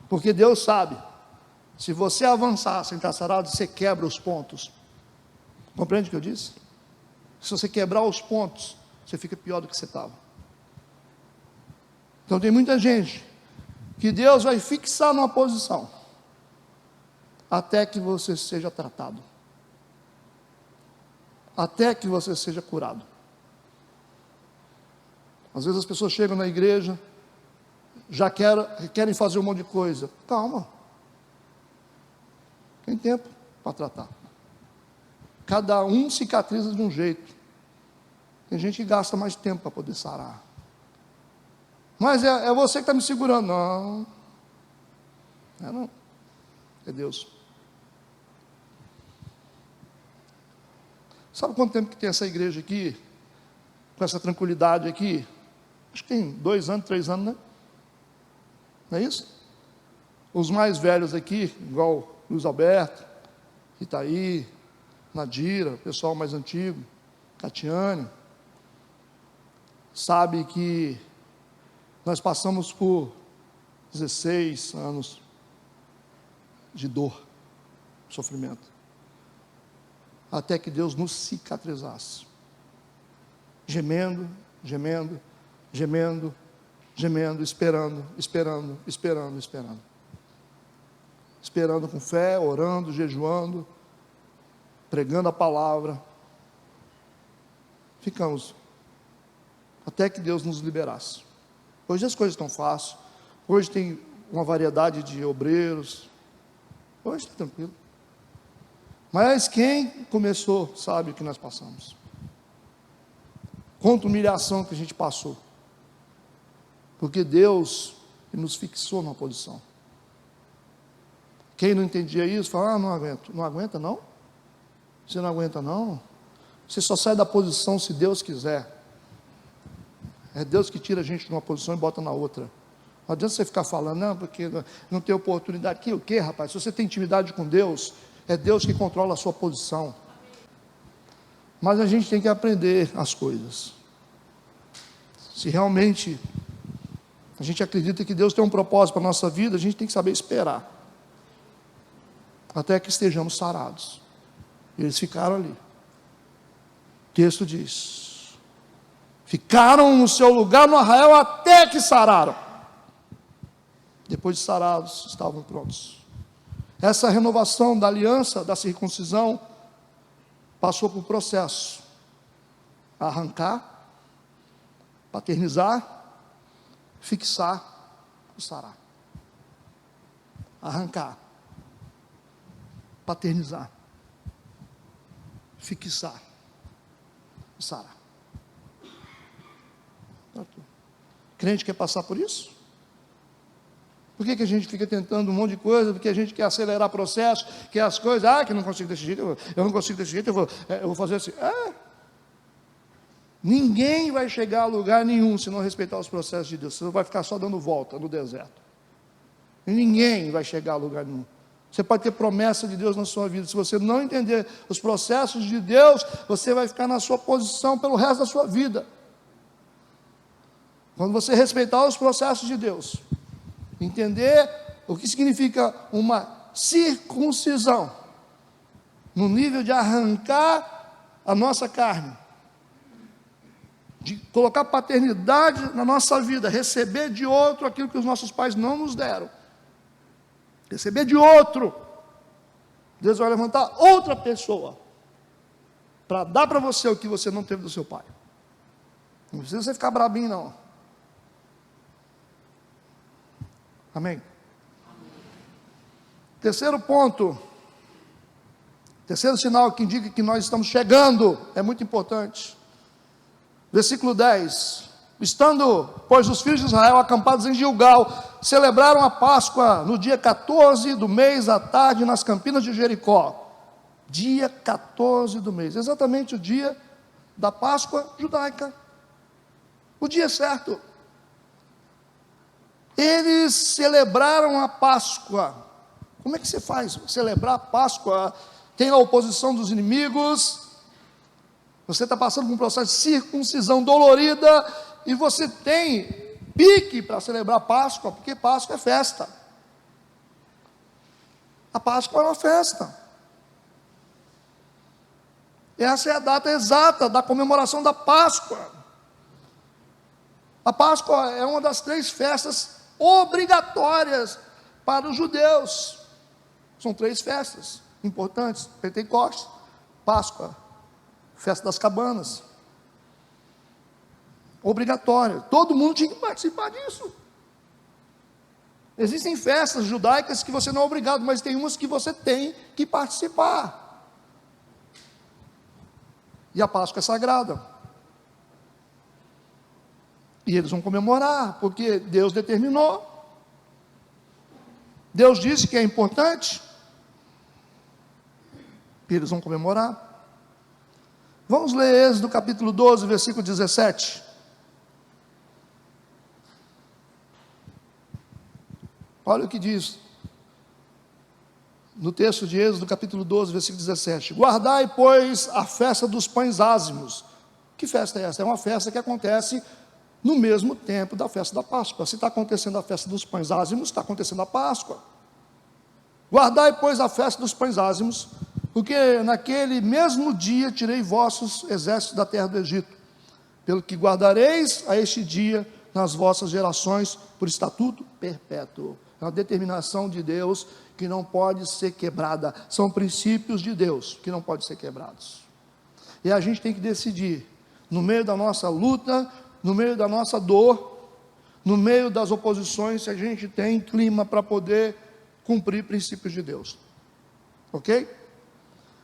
Porque Deus sabe, se você avançar sem estar sarado, você quebra os pontos. Compreende o que eu disse? Se você quebrar os pontos, você fica pior do que você estava. Então tem muita gente que Deus vai fixar numa posição até que você seja tratado, até que você seja curado. Às vezes as pessoas chegam na igreja, já querem fazer um monte de coisa. Calma. Tem tempo para tratar. Cada um cicatriza de um jeito. Tem gente que gasta mais tempo para poder sarar. Mas é você que está me segurando. Não. Não. É Deus. Sabe quanto tempo que tem essa igreja aqui? Com essa tranquilidade aqui? Acho que tem 2 anos, 3 anos, né? Não é isso? Os mais velhos aqui, igual Luiz Alberto, Itaí, Nadira, o pessoal mais antigo, Catiane, sabe que nós passamos por 16 anos de dor, sofrimento, até que Deus nos cicatrizasse, gemendo, gemendo, gemendo, gemendo, esperando, esperando, esperando, esperando, esperando com fé, orando, jejuando, pregando a palavra. Ficamos até que Deus nos liberasse. Hoje as coisas estão fáceis, hoje tem uma variedade de obreiros, hoje está tranquilo. Mas quem começou sabe o que nós passamos. Quanta humilhação que a gente passou. Porque Deus nos fixou numa posição. Quem não entendia isso, fala, não aguento. Não aguenta não? Você não aguenta não? Você só sai da posição se Deus quiser. É Deus que tira a gente de uma posição e bota na outra. Não adianta você ficar falando, não, porque não tem oportunidade. Que o quê, rapaz? Se você tem intimidade com Deus, é Deus que controla a sua posição. Mas a gente tem que aprender as coisas. Se realmente a gente acredita que Deus tem um propósito para a nossa vida, a gente tem que saber esperar. Até que estejamos sarados. Eles ficaram ali. O texto diz: ficaram no seu lugar no arraial até que sararam. Depois de sarados, estavam prontos. Essa renovação da aliança, da circuncisão, passou por processo. Arrancar, paternizar, fixar e sarar. Arrancar, paternizar, fixar e sarar. Crente quer passar por isso? Por que a gente fica tentando um monte de coisa? Porque a gente quer acelerar processo, quer as coisas, que não consigo desse jeito, eu não consigo desse jeito, eu vou fazer assim. Ninguém vai chegar a lugar nenhum se não respeitar os processos de Deus. Você vai ficar só dando volta no deserto. E ninguém vai chegar a lugar nenhum. Você pode ter promessa de Deus na sua vida. Se você não entender os processos de Deus, você vai ficar na sua posição pelo resto da sua vida. Quando você respeitar os processos de Deus, entender o que significa uma circuncisão, no nível de arrancar a nossa carne, de colocar paternidade na nossa vida, receber de outro aquilo que os nossos pais não nos deram, receber de outro. Deus vai levantar outra pessoa para dar para você o que você não teve do seu pai. Não precisa você ficar brabinho não. Amém? Terceiro ponto, terceiro sinal que indica que nós estamos chegando, é muito importante. Versículo 10: estando, pois, os filhos de Israel acampados em Gilgal, celebraram a Páscoa no dia 14 do mês, à tarde, nas campinas de Jericó. Dia 14 do mês, exatamente o dia da Páscoa judaica, o dia certo. Eles celebraram a Páscoa. Como é que você faz? Celebrar a Páscoa? Tem a oposição dos inimigos, você está passando por um processo de circuncisão dolorida, e você tem pique para celebrar a Páscoa, porque Páscoa é festa. A Páscoa é uma festa. Essa é a data exata da comemoração da Páscoa. A Páscoa é uma das 3 festas obrigatórias para os judeus. São 3 festas importantes: Pentecostes, Páscoa, Festa das Cabanas. Obrigatória. Todo mundo tinha que participar disso. Existem festas judaicas que você não é obrigado, mas tem umas que você tem que participar. E a Páscoa é sagrada. E eles vão comemorar, porque Deus determinou. Deus disse que é importante. E eles vão comemorar. Vamos ler Êxodo capítulo 12, versículo 17. Olha o que diz no texto de Êxodo capítulo 12, versículo 17. Guardai, pois, a festa dos pães ázimos. Que festa é essa? É uma festa que acontece no mesmo tempo da festa da Páscoa. Se está acontecendo a festa dos pães ázimos, está acontecendo a Páscoa. Guardai, pois, a festa dos pães ázimos, porque naquele mesmo dia tirei vossos exércitos da terra do Egito, pelo que guardareis a este dia nas vossas gerações por estatuto perpétuo. É uma determinação de Deus que não pode ser quebrada. São princípios de Deus que não podem ser quebrados. E a gente tem que decidir, no meio da nossa luta, no meio da nossa dor, no meio das oposições, se a gente tem clima para poder cumprir princípios de Deus. Ok?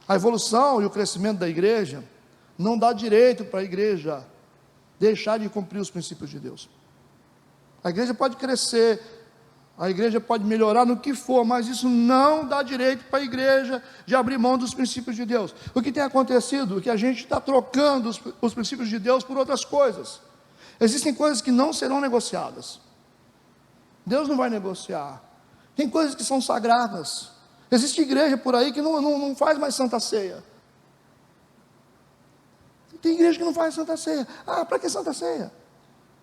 A evolução e o crescimento da igreja não dá direito para a igreja deixar de cumprir os princípios de Deus. A igreja pode crescer, a igreja pode melhorar no que for, mas isso não dá direito para a igreja de abrir mão dos princípios de Deus. O que tem acontecido é que a gente está trocando os princípios de Deus por outras coisas. Existem coisas que não serão negociadas. Deus não vai negociar. Tem coisas que são sagradas. Existe igreja por aí que não faz mais Santa Ceia. Tem igreja que não faz Santa Ceia. Ah, para que Santa Ceia?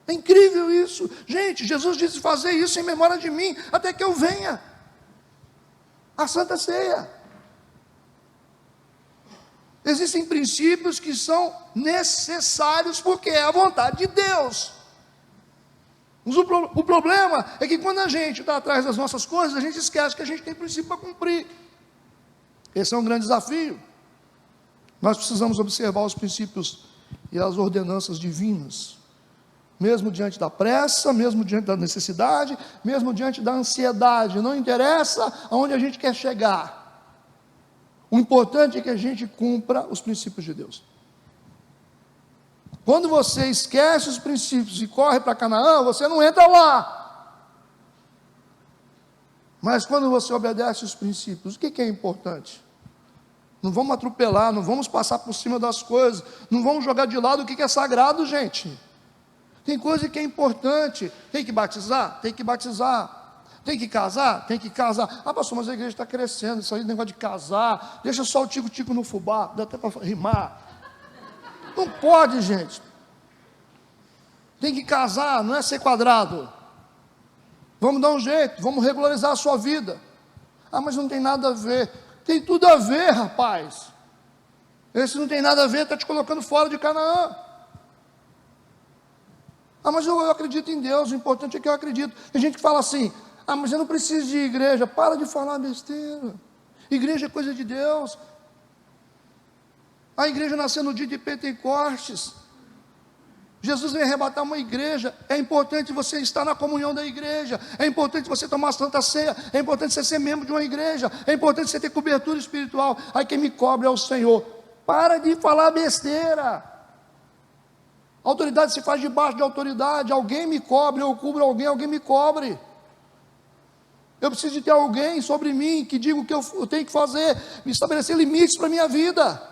É incrível isso. Gente, Jesus disse fazer isso em memória de mim, até que eu venha. A Santa Ceia. Existem princípios que são necessários, porque é a vontade de Deus. Mas o problema é que quando a gente está atrás das nossas coisas, a gente esquece que a gente tem princípio para cumprir. Esse é um grande desafio. Nós precisamos observar os princípios e as ordenanças divinas, mesmo diante da pressa, mesmo diante da necessidade, mesmo diante da ansiedade. Não interessa aonde a gente quer chegar. O importante é que a gente cumpra os princípios de Deus. Quando você esquece os princípios e corre para Canaã, você não entra lá. Mas quando você obedece os princípios, o que é importante? Não vamos atropelar, não vamos passar por cima das coisas, não vamos jogar de lado o que é sagrado, gente. Tem coisa que é importante. Tem que batizar? Tem que batizar. Tem que casar? Tem que casar. Ah, pastor, mas a igreja está crescendo, isso aí, negócio de casar, deixa só o tico-tico no fubá, dá até para rimar. Não pode, gente. Tem que casar, não é ser quadrado. Vamos dar um jeito, vamos regularizar a sua vida. Ah, mas não tem nada a ver. Tem tudo a ver, rapaz. Esse não tem nada a ver, está te colocando fora de Canaã. Ah, mas eu acredito em Deus, o importante é que eu acredito. Tem gente que fala assim: ah, mas eu não preciso de igreja. Para de falar besteira. Igreja é coisa de Deus. A igreja nasceu no dia de Pentecostes. Jesus veio arrebatar uma igreja. É importante você estar na comunhão da igreja. É importante você tomar a Santa Ceia. É importante você ser membro de uma igreja. É importante você ter cobertura espiritual. Aí quem me cobre é o Senhor. Para de falar besteira. Autoridade se faz debaixo de autoridade. Alguém me cobre, eu cubro alguém, alguém me cobre. Eu preciso de ter alguém sobre mim que diga o que eu tenho que fazer, me estabelecer limites para a minha vida.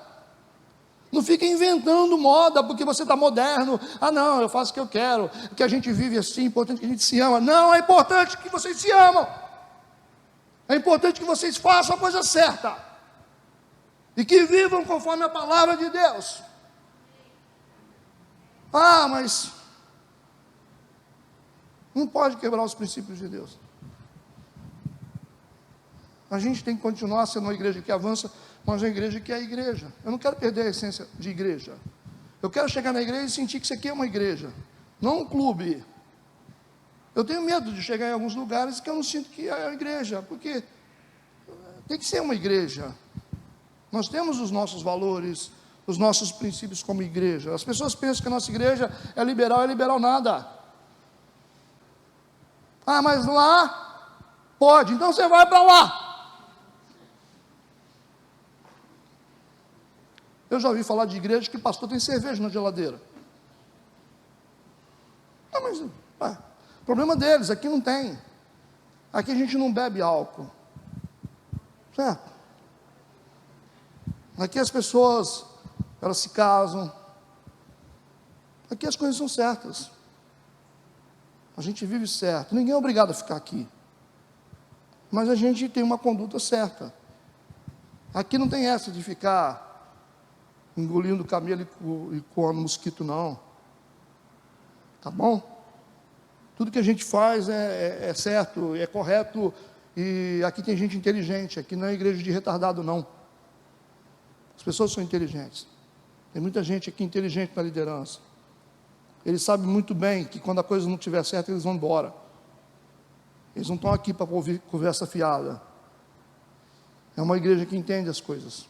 Não fica inventando moda porque você está moderno. Ah, não, eu faço o que eu quero, porque a gente vive assim, é importante que a gente se ama. Não, é importante que vocês se amam. É importante que vocês façam a coisa certa e que vivam conforme a palavra de Deus. Ah, mas não pode quebrar os princípios de Deus. A gente tem que continuar sendo uma igreja que avança, mas uma igreja que é a igreja. Eu não quero perder a essência de igreja. Eu quero chegar na igreja e sentir que isso aqui é uma igreja, não um clube. Eu tenho medo de chegar em alguns lugares que eu não sinto que é a igreja, porque tem que ser uma igreja. Nós temos os nossos valores, os nossos princípios como igreja. As pessoas pensam que a nossa igreja é liberal nada. Ah, mas lá pode, então você vai para lá. Eu já ouvi falar de igreja que pastor tem cerveja na geladeira. Não, mas problema deles, aqui não tem. Aqui a gente não bebe álcool. Certo? Aqui as pessoas, elas se casam. Aqui as coisas são certas. A gente vive certo. Ninguém é obrigado a ficar aqui. Mas a gente tem uma conduta certa. Aqui não tem essa de ficar engolindo camelo e coando mosquito, não. Tá bom? Tudo que a gente faz é certo, é correto. E aqui tem gente inteligente. Aqui não é igreja de retardado, não. As pessoas são inteligentes. Tem muita gente aqui inteligente na liderança. Eles sabem muito bem que quando a coisa não estiver certa, eles vão embora. Eles não estão aqui para ouvir conversa fiada. É uma igreja que entende as coisas.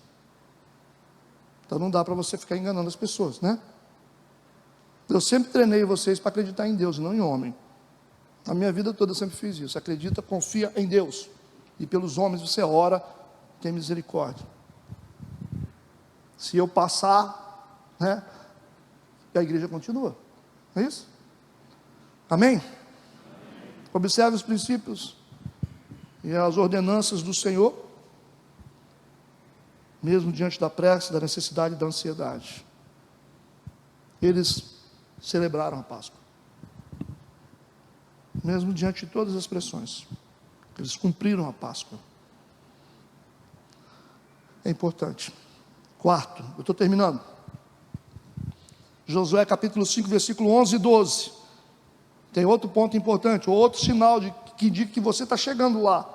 Então não dá para você ficar enganando as pessoas, né? Eu sempre treinei vocês para acreditar em Deus e não em homem. A minha vida toda eu sempre fiz isso. Acredita, confia em Deus. E pelos homens você ora, tem misericórdia. Se eu passar, né? E a igreja continua. É isso? Amém? Observe os princípios e as ordenanças do Senhor, mesmo diante da pressa, da necessidade e da ansiedade. Eles celebraram a Páscoa. Mesmo diante de todas as pressões. Eles cumpriram a Páscoa. É importante. Quarto, eu estou terminando. Josué capítulo 5, versículo 11 e 12. Tem outro ponto importante, outro sinal que indica que você está chegando lá.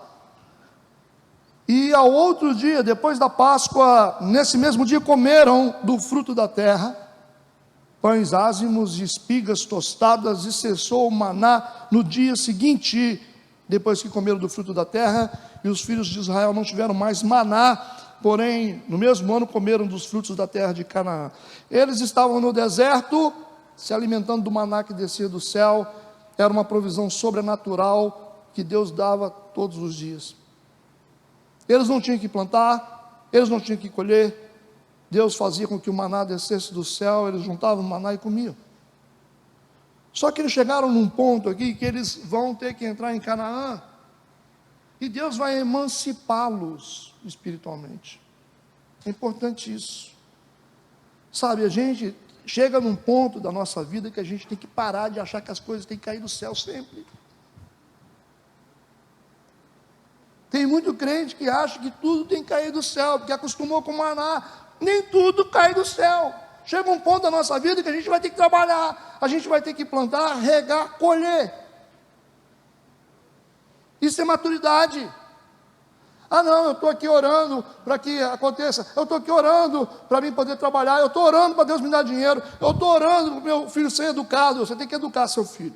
E ao outro dia, depois da Páscoa, nesse mesmo dia comeram do fruto da terra, pães ázimos e espigas tostadas, e cessou o maná no dia seguinte, depois que comeram do fruto da terra, e os filhos de Israel não tiveram mais maná, porém, no mesmo ano comeram dos frutos da terra de Canaã. Eles estavam no deserto, se alimentando do maná que descia do céu. Era uma provisão sobrenatural que Deus dava todos os dias. Eles não tinham que plantar, eles não tinham que colher. Deus fazia com que o maná descesse do céu, eles juntavam o maná e comiam. Só que eles chegaram num ponto aqui que eles vão ter que entrar em Canaã. E Deus vai emancipá-los espiritualmente. É importante isso. Sabe, a gente chega num ponto da nossa vida que a gente tem que parar de achar que as coisas têm que cair do céu sempre. Tem muito crente que acha que tudo tem que cair do céu, porque acostumou com maná. Nem tudo cai do céu. Chega um ponto da nossa vida que a gente vai ter que trabalhar, a gente vai ter que plantar, regar, colher. Isso é maturidade. Ah não, eu estou aqui orando para que aconteça, eu estou aqui orando para mim poder trabalhar, eu estou orando para Deus me dar dinheiro, eu estou orando para o meu filho ser educado. Você tem que educar seu filho.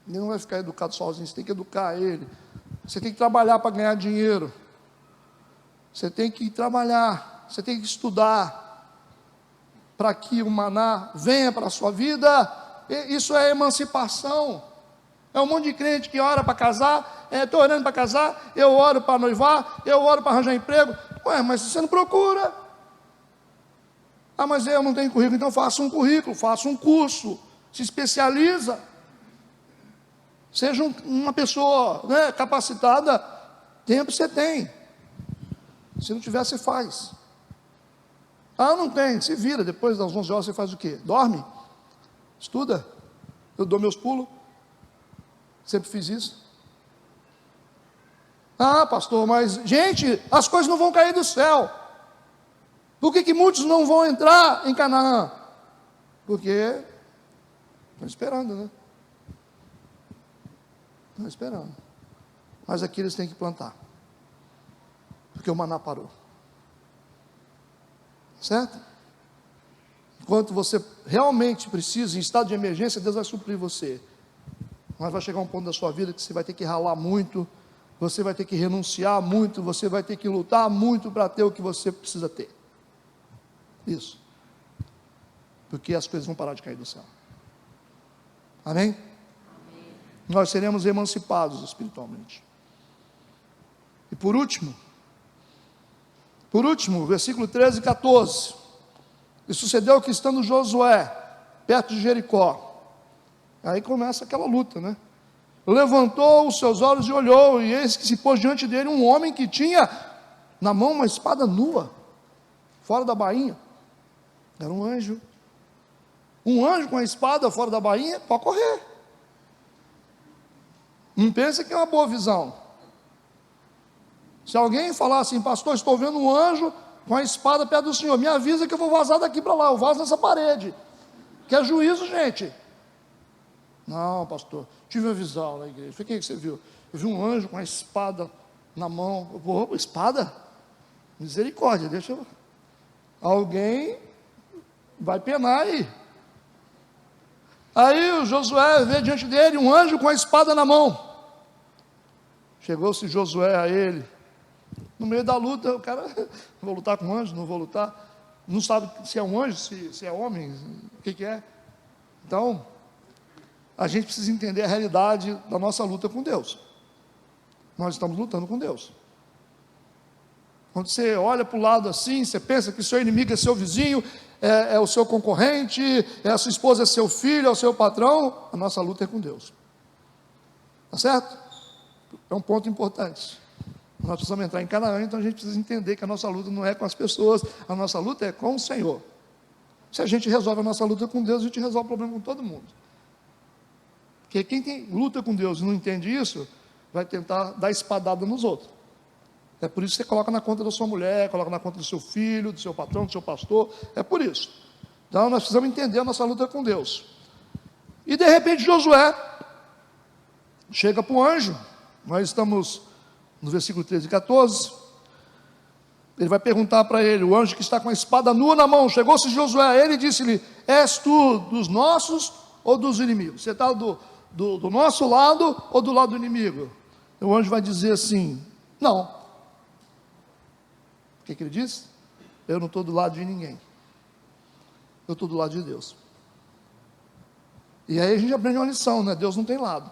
Ele não vai ficar educado sozinho, você tem que educar ele. Você tem que trabalhar para ganhar dinheiro. Você tem que trabalhar, você tem que estudar para que o maná venha para a sua vida. Isso é emancipação. É um monte de crente que ora para casar, estou orando para casar, eu oro para noivar, eu oro para arranjar emprego. Ué, mas você não procura. Ah, mas eu não tenho currículo, então faça um currículo, faça um curso, se especializa. Seja uma pessoa, né, capacitada, tempo você tem. Se não tiver, você faz. Ah, não tem, se vira, depois das 11 horas você faz o quê? Dorme? Estuda? Eu dou meus pulos. Sempre fiz isso. Ah, pastor, mas, gente, as coisas não vão cair do céu. Por que muitos não vão entrar em Canaã? Porque estão esperando, né? Estão esperando. Mas aqui eles têm que plantar. Porque o maná parou. Certo? Enquanto você realmente precisa, em estado de emergência, Deus vai suprir você. Mas vai chegar um ponto da sua vida que você vai ter que ralar muito, você vai ter que renunciar muito, você vai ter que lutar muito para ter o que você precisa ter. Isso. Porque as coisas vão parar de cair do céu. Amém? Amém. Nós seremos emancipados espiritualmente. E por último, versículo 13 e 14. E sucedeu que, estando Josué perto de Jericó, aí começa aquela luta, né? Levantou os seus olhos e olhou, e eis que se pôs diante dele um homem que tinha na mão uma espada nua, fora da bainha. Era um anjo. Um anjo com a espada fora da bainha, pode correr. Não pensa que é uma boa visão. Se alguém falar assim, pastor, estou vendo um anjo com a espada perto do senhor, me avisa que eu vou vazar daqui para lá, eu vazo nessa parede. Que é juízo, gente. Não, pastor, tive uma visão na igreja. O que você viu? Eu vi um anjo com a espada na mão. Pô, espada? Misericórdia, deixa eu... Alguém vai penar aí. Aí o Josué vê diante dele um anjo com a espada na mão. Chegou-se Josué a ele. No meio da luta, o cara, vou lutar com um anjo, não vou lutar. Não sabe se é um anjo, se é homem, o que é. Então, a gente precisa entender a realidade da nossa luta com Deus. Nós estamos lutando com Deus. Quando você olha para o lado assim, você pensa que seu inimigo é seu vizinho, é o seu concorrente, é a sua esposa, é seu filho, é o seu patrão, a nossa luta é com Deus. Tá certo? É um ponto importante. Nós precisamos entrar em Canaã, então a gente precisa entender que a nossa luta não é com as pessoas, a nossa luta é com o Senhor. Se a gente resolve a nossa luta com Deus, a gente resolve o problema com todo mundo. Porque quem luta com Deus e não entende isso, vai tentar dar espadada nos outros. É por isso que você coloca na conta da sua mulher, coloca na conta do seu filho, do seu patrão, do seu pastor, é por isso. Então nós precisamos entender a nossa luta com Deus. E de repente Josué chega para o anjo, nós estamos no versículo 13 e 14, ele vai perguntar para ele, o anjo que está com a espada nua na mão, chegou-se Josué a ele e disse-lhe, és tu dos nossos ou dos inimigos? Você está do nosso lado ou do lado do inimigo? O anjo vai dizer assim, não. O que ele diz? Eu não estou do lado de ninguém, eu estou do lado de Deus. E aí a gente aprende uma lição, né? Deus não tem lado.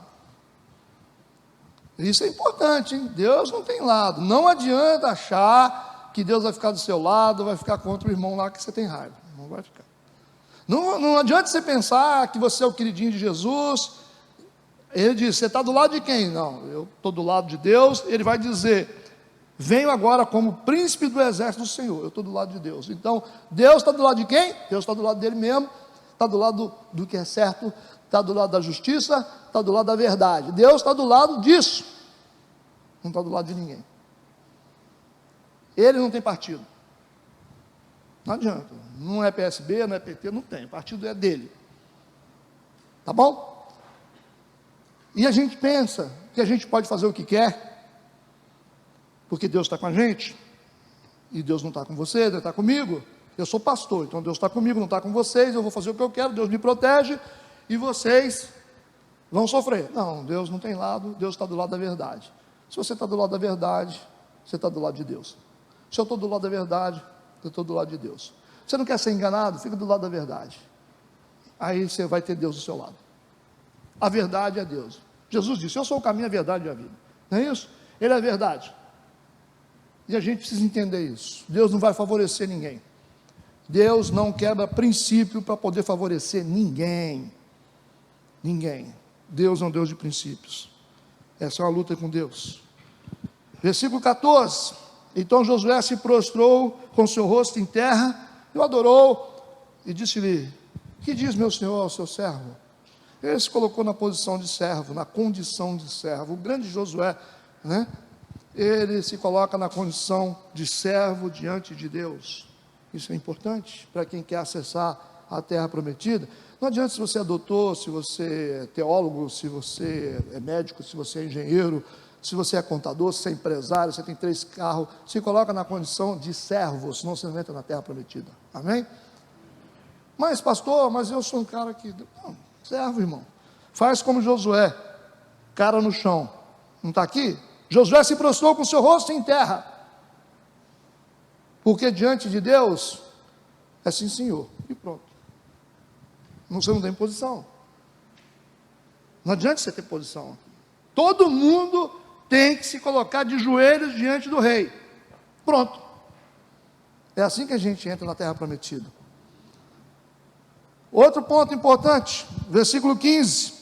Isso é importante, hein? Deus não tem lado. Não adianta achar que Deus vai ficar do seu lado, vai ficar contra o irmão lá que você tem raiva. Não vai ficar. Não adianta você pensar que você é o queridinho de Jesus. Ele diz, você está do lado de quem? Não, eu estou do lado de Deus. Ele vai dizer, venho agora como príncipe do exército do Senhor. Eu estou do lado de Deus. Então, Deus está do lado de quem? Deus está do lado dele mesmo. Está do lado do que é certo. Está do lado da justiça, está do lado da verdade. Deus está do lado disso, não está do lado de ninguém. Ele não tem partido, não adianta, não é PSB, não é PT, não tem, o partido é dele, tá bom? E a gente pensa que a gente pode fazer o que quer, porque Deus está com a gente, e Deus não está com você, Deus está comigo. Eu sou pastor, então Deus está comigo, não está com vocês, eu vou fazer o que eu quero, Deus me protege, e vocês vão sofrer. Não, Deus não tem lado, Deus está do lado da verdade. Se você está do lado da verdade, você está do lado de Deus. Se eu estou do lado da verdade, eu estou do lado de Deus. Você não quer ser enganado? Fica do lado da verdade. Aí você vai ter Deus do seu lado. A verdade é Deus. Jesus disse, eu sou o caminho, a verdade e a vida. Não é isso? Ele é a verdade. E a gente precisa entender isso. Deus não vai favorecer ninguém. Deus não quebra princípio para poder favorecer ninguém. Ninguém. Deus é um Deus de princípios. Essa é uma luta com Deus. Versículo 14. Então Josué se prostrou com seu rosto em terra, e o adorou, e disse-lhe, que diz meu senhor ao seu servo? Ele se colocou na posição de servo, na condição de servo. O grande Josué, né? Ele se coloca na condição de servo diante de Deus. Isso é importante para quem quer acessar a terra prometida. Não adianta se você é doutor, se você é teólogo, se você é médico, se você é engenheiro, se você é contador, se você é empresário, se você tem 3 carros, se coloca na condição de servo, senão você não entra na terra prometida. Amém? Mas pastor, mas eu sou um cara que... Não, servo, irmão. Faz como Josué, cara no chão. Não está aqui? Josué se prostrou com seu rosto em terra. Porque diante de Deus, é sim senhor, e pronto. Você não tem posição. Não adianta você ter posição. Todo mundo tem que se colocar de joelhos diante do rei. Pronto. É assim que a gente entra na terra prometida. Outro ponto importante, versículo 15.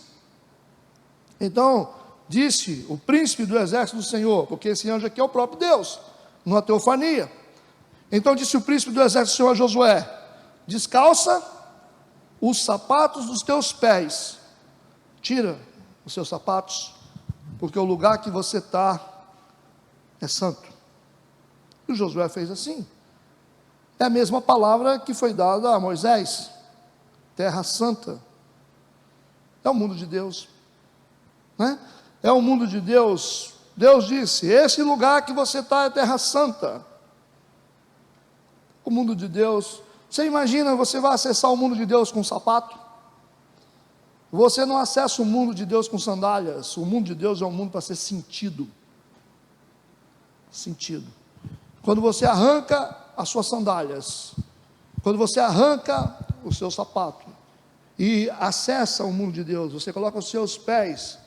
Então, disse o príncipe do exército do Senhor, porque esse anjo aqui é o próprio Deus, numa teofania. Então disse o príncipe do exército do Senhor a Josué: descalça os sapatos dos teus pés, tira os seus sapatos, porque o lugar que você está é santo. E o Josué fez assim. É a mesma palavra que foi dada a Moisés: terra santa. É o mundo de Deus, né? É o mundo de Deus. Deus disse: esse lugar que você está é terra santa. O mundo de Deus. Você imagina, você vai acessar o mundo de Deus com sapato? Você não acessa o mundo de Deus com sandálias. O mundo de Deus é um mundo para ser sentido. Sentido. Quando você arranca as suas sandálias, quando você arranca o seu sapato e acessa o mundo de Deus, você coloca os seus pés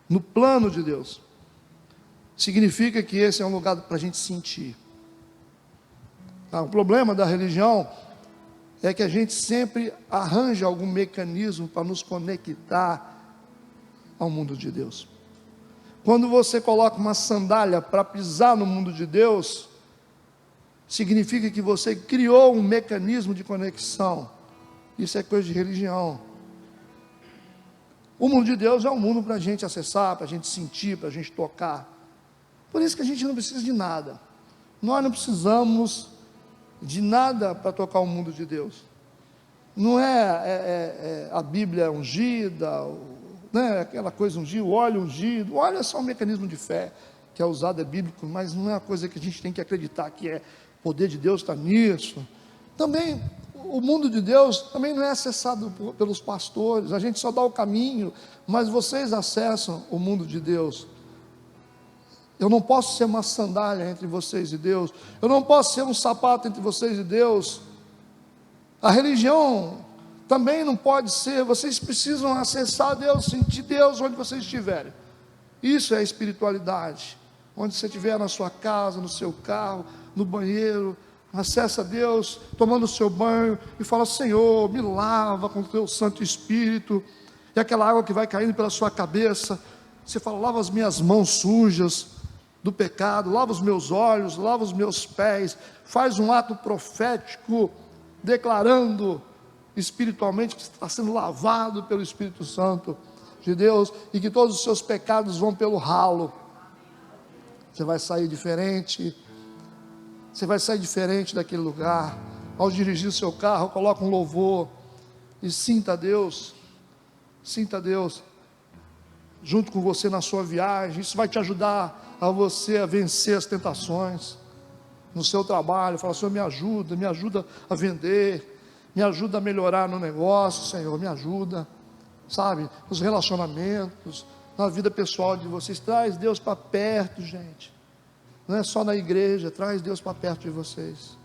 no plano de Deus, significa que esse é um lugar para a gente sentir. O problema da religião é que a gente sempre arranja algum mecanismo para nos conectar ao mundo de Deus. Quando você coloca uma sandália para pisar no mundo de Deus, significa que você criou um mecanismo de conexão. Isso é coisa de religião. O mundo de Deus é um mundo para a gente acessar, para a gente sentir, para a gente tocar. Por isso que a gente não precisa de nada. Nós não precisamos de nada para tocar o mundo de Deus. Não é a Bíblia ungida, né, aquela coisa ungida, o óleo ungido. O óleo é só um mecanismo de fé que é usado, é bíblico, mas não é uma coisa que a gente tem que acreditar que é o poder de Deus está nisso. Também o mundo de Deus também não é acessado pelos pastores, a gente só dá o caminho, mas vocês acessam o mundo de Deus. Eu não posso ser uma sandália entre vocês e Deus, eu não posso ser um sapato entre vocês e Deus. A religião também não pode ser. Vocês precisam acessar Deus, sentir Deus onde vocês estiverem. Isso é espiritualidade. Onde você estiver, na sua casa, no seu carro, no banheiro, acessa Deus, tomando o seu banho e fala: Senhor, me lava com o teu Santo Espírito. E aquela água que vai caindo pela sua cabeça, você fala: lava as minhas mãos sujas do pecado, lava os meus olhos, lava os meus pés. Faz um ato profético, declarando espiritualmente que você está sendo lavado pelo Espírito Santo de Deus, e que todos os seus pecados vão pelo ralo. Você vai sair diferente. Você vai sair diferente daquele lugar. Ao dirigir o seu carro, coloca um louvor e sinta Deus junto com você na sua viagem. Isso vai te ajudar a você a vencer as tentações no seu trabalho. Fala: Senhor, me ajuda a vender, me ajuda a melhorar no negócio, Senhor, me ajuda, sabe, nos relacionamentos, na vida pessoal de vocês. Traz Deus para perto, gente. Não é só na igreja, traz Deus para perto de vocês.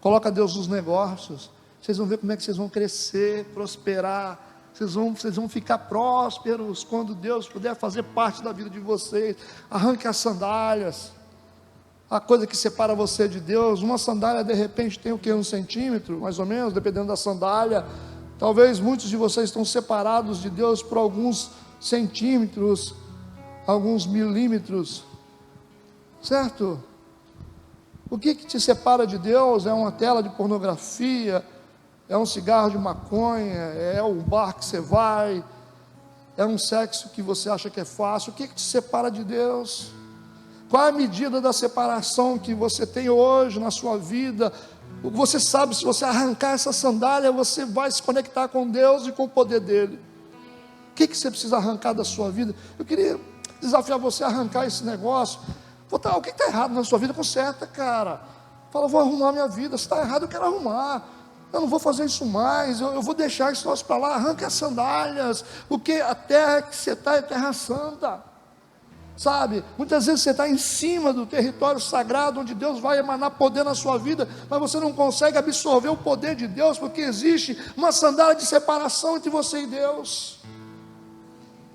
Coloca Deus nos negócios. Vocês vão ver como é que vocês vão crescer, prosperar. Vocês vão ficar prósperos quando Deus puder fazer parte da vida de vocês. Arranque as sandálias. A coisa que separa você de Deus. Uma sandália de repente tem o que? 1 centímetro, mais ou menos, dependendo da sandália. Talvez muitos de vocês estão separados de Deus por alguns centímetros, alguns milímetros. Certo? O que te separa de Deus? É uma tela de pornografia, é um cigarro de maconha, é o bar que você vai, é um sexo que você acha que é fácil. O que te separa de Deus? Qual é a medida da separação que você tem hoje na sua vida? Você sabe, se você arrancar essa sandália, você vai se conectar com Deus e com o poder dele. O que você precisa arrancar da sua vida? Eu queria desafiar você a arrancar esse negócio. O que está errado na sua vida? Conserta, cara. Fala: vou arrumar minha vida. Se está errado, eu quero arrumar. Eu não vou fazer isso mais. Eu vou deixar esse negócio para lá. Arranca as sandálias. Porque a terra que você está é terra santa. Sabe? Muitas vezes você está em cima do território sagrado, onde Deus vai emanar poder na sua vida, mas você não consegue absorver o poder de Deus, porque existe uma sandália de separação entre você e Deus.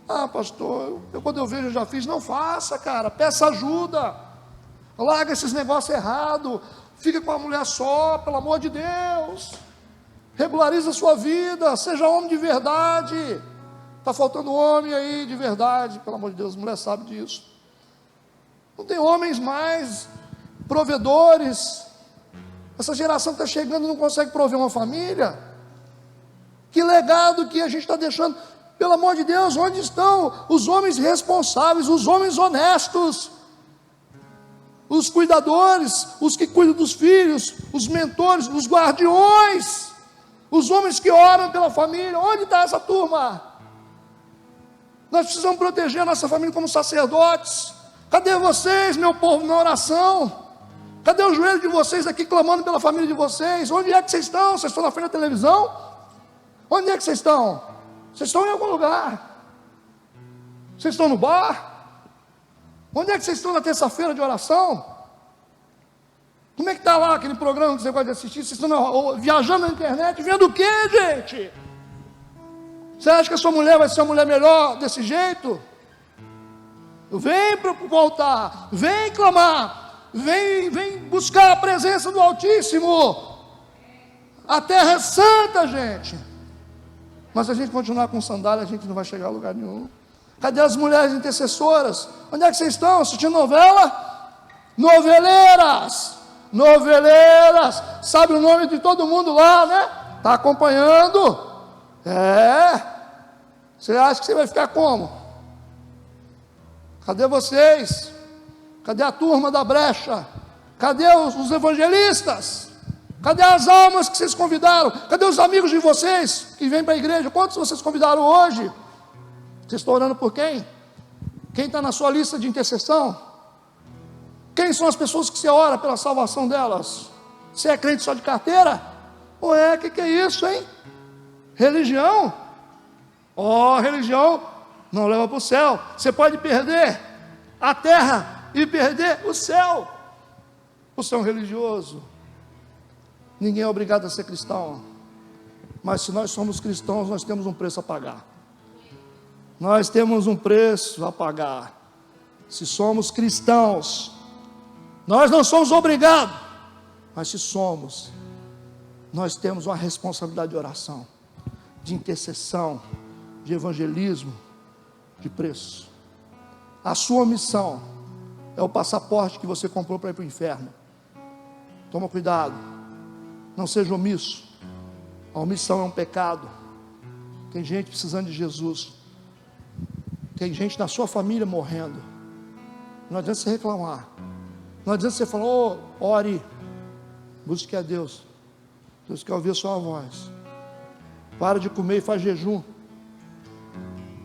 Ah, pastor, quando eu vejo, eu já fiz. Não faça, cara, peça ajuda, larga esses negócios errados, fica com a mulher só, pelo amor de Deus. Regularize a sua vida, seja homem de verdade. Está faltando homem aí de verdade, pelo amor de Deus, a mulher sabe disso. Não tem homens mais provedores. Essa geração que está chegando não consegue prover uma família. Que legado que a gente está deixando. Pelo amor de Deus, onde estão os homens responsáveis, os homens honestos, os cuidadores, os que cuidam dos filhos, os mentores, os guardiões, os homens que oram pela família? Onde está essa turma? Nós precisamos proteger a nossa família como sacerdotes. Cadê vocês, meu povo, na oração? Cadê o joelho de vocês aqui clamando pela família de vocês? Onde é que vocês estão? Vocês estão na frente da televisão? Onde é que vocês estão? Vocês estão em algum lugar? Vocês estão no bar? Onde é que vocês estão na terça-feira de oração? Como é que está lá aquele programa que você gosta de assistir? Vocês estão viajando na internet, vendo o quê, gente? Você acha que a sua mulher vai ser uma mulher melhor desse jeito? Vem para o altar, vem clamar, vem buscar a presença do Altíssimo. A terra é santa, gente. Mas se a gente continuar com sandália, a gente não vai chegar a lugar nenhum. Cadê as mulheres intercessoras? Onde é que vocês estão? Assistindo novela? Noveleiras! Noveleiras! Sabe o nome de todo mundo lá, né? Está acompanhando? Você acha que você vai ficar como? Cadê vocês? Cadê a turma da brecha? Cadê os evangelistas? Cadê as almas que vocês convidaram? Cadê os amigos de vocês que vêm para a igreja? Quantos vocês convidaram hoje? Vocês estão orando por quem? Quem está na sua lista de intercessão? Quem são as pessoas que você ora pela salvação delas? Você é crente só de carteira? O que é isso, hein? Religião? Religião não leva para o céu. Você pode perder a terra e perder o céu. Você é um religioso. Ninguém é obrigado a ser cristão. Mas se nós somos cristãos, nós temos um preço a pagar. Nós temos um preço a pagar. Se somos cristãos, nós não somos obrigados. Mas se somos, nós temos uma responsabilidade de oração, de intercessão, de evangelismo, de preço. A sua missão é o passaporte que você comprou para ir para o inferno. Toma cuidado, não seja omisso. A omissão é um pecado. Tem gente precisando de Jesus. Tem gente na sua família morrendo. Não adianta você reclamar. Não adianta você falar, ore, busque a Deus. Deus quer ouvir a sua voz. Para de comer e faz jejum.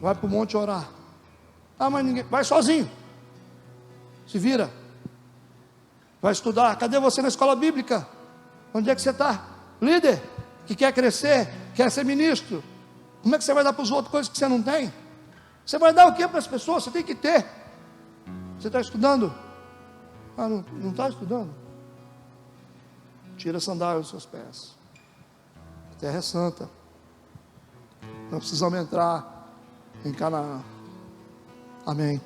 Vai para o monte orar. Mas ninguém, vai sozinho. Se vira. Vai estudar. Cadê você na escola bíblica? Onde é que você está? Líder, que quer crescer, quer ser ministro. Como é que você vai dar para os outros coisas que você não tem? Você vai dar o que para as pessoas? Você tem que ter. Você está estudando? Não está estudando? Tira a sandália dos seus pés. A terra é santa. Nós precisamos entrar em Canaã. Amém.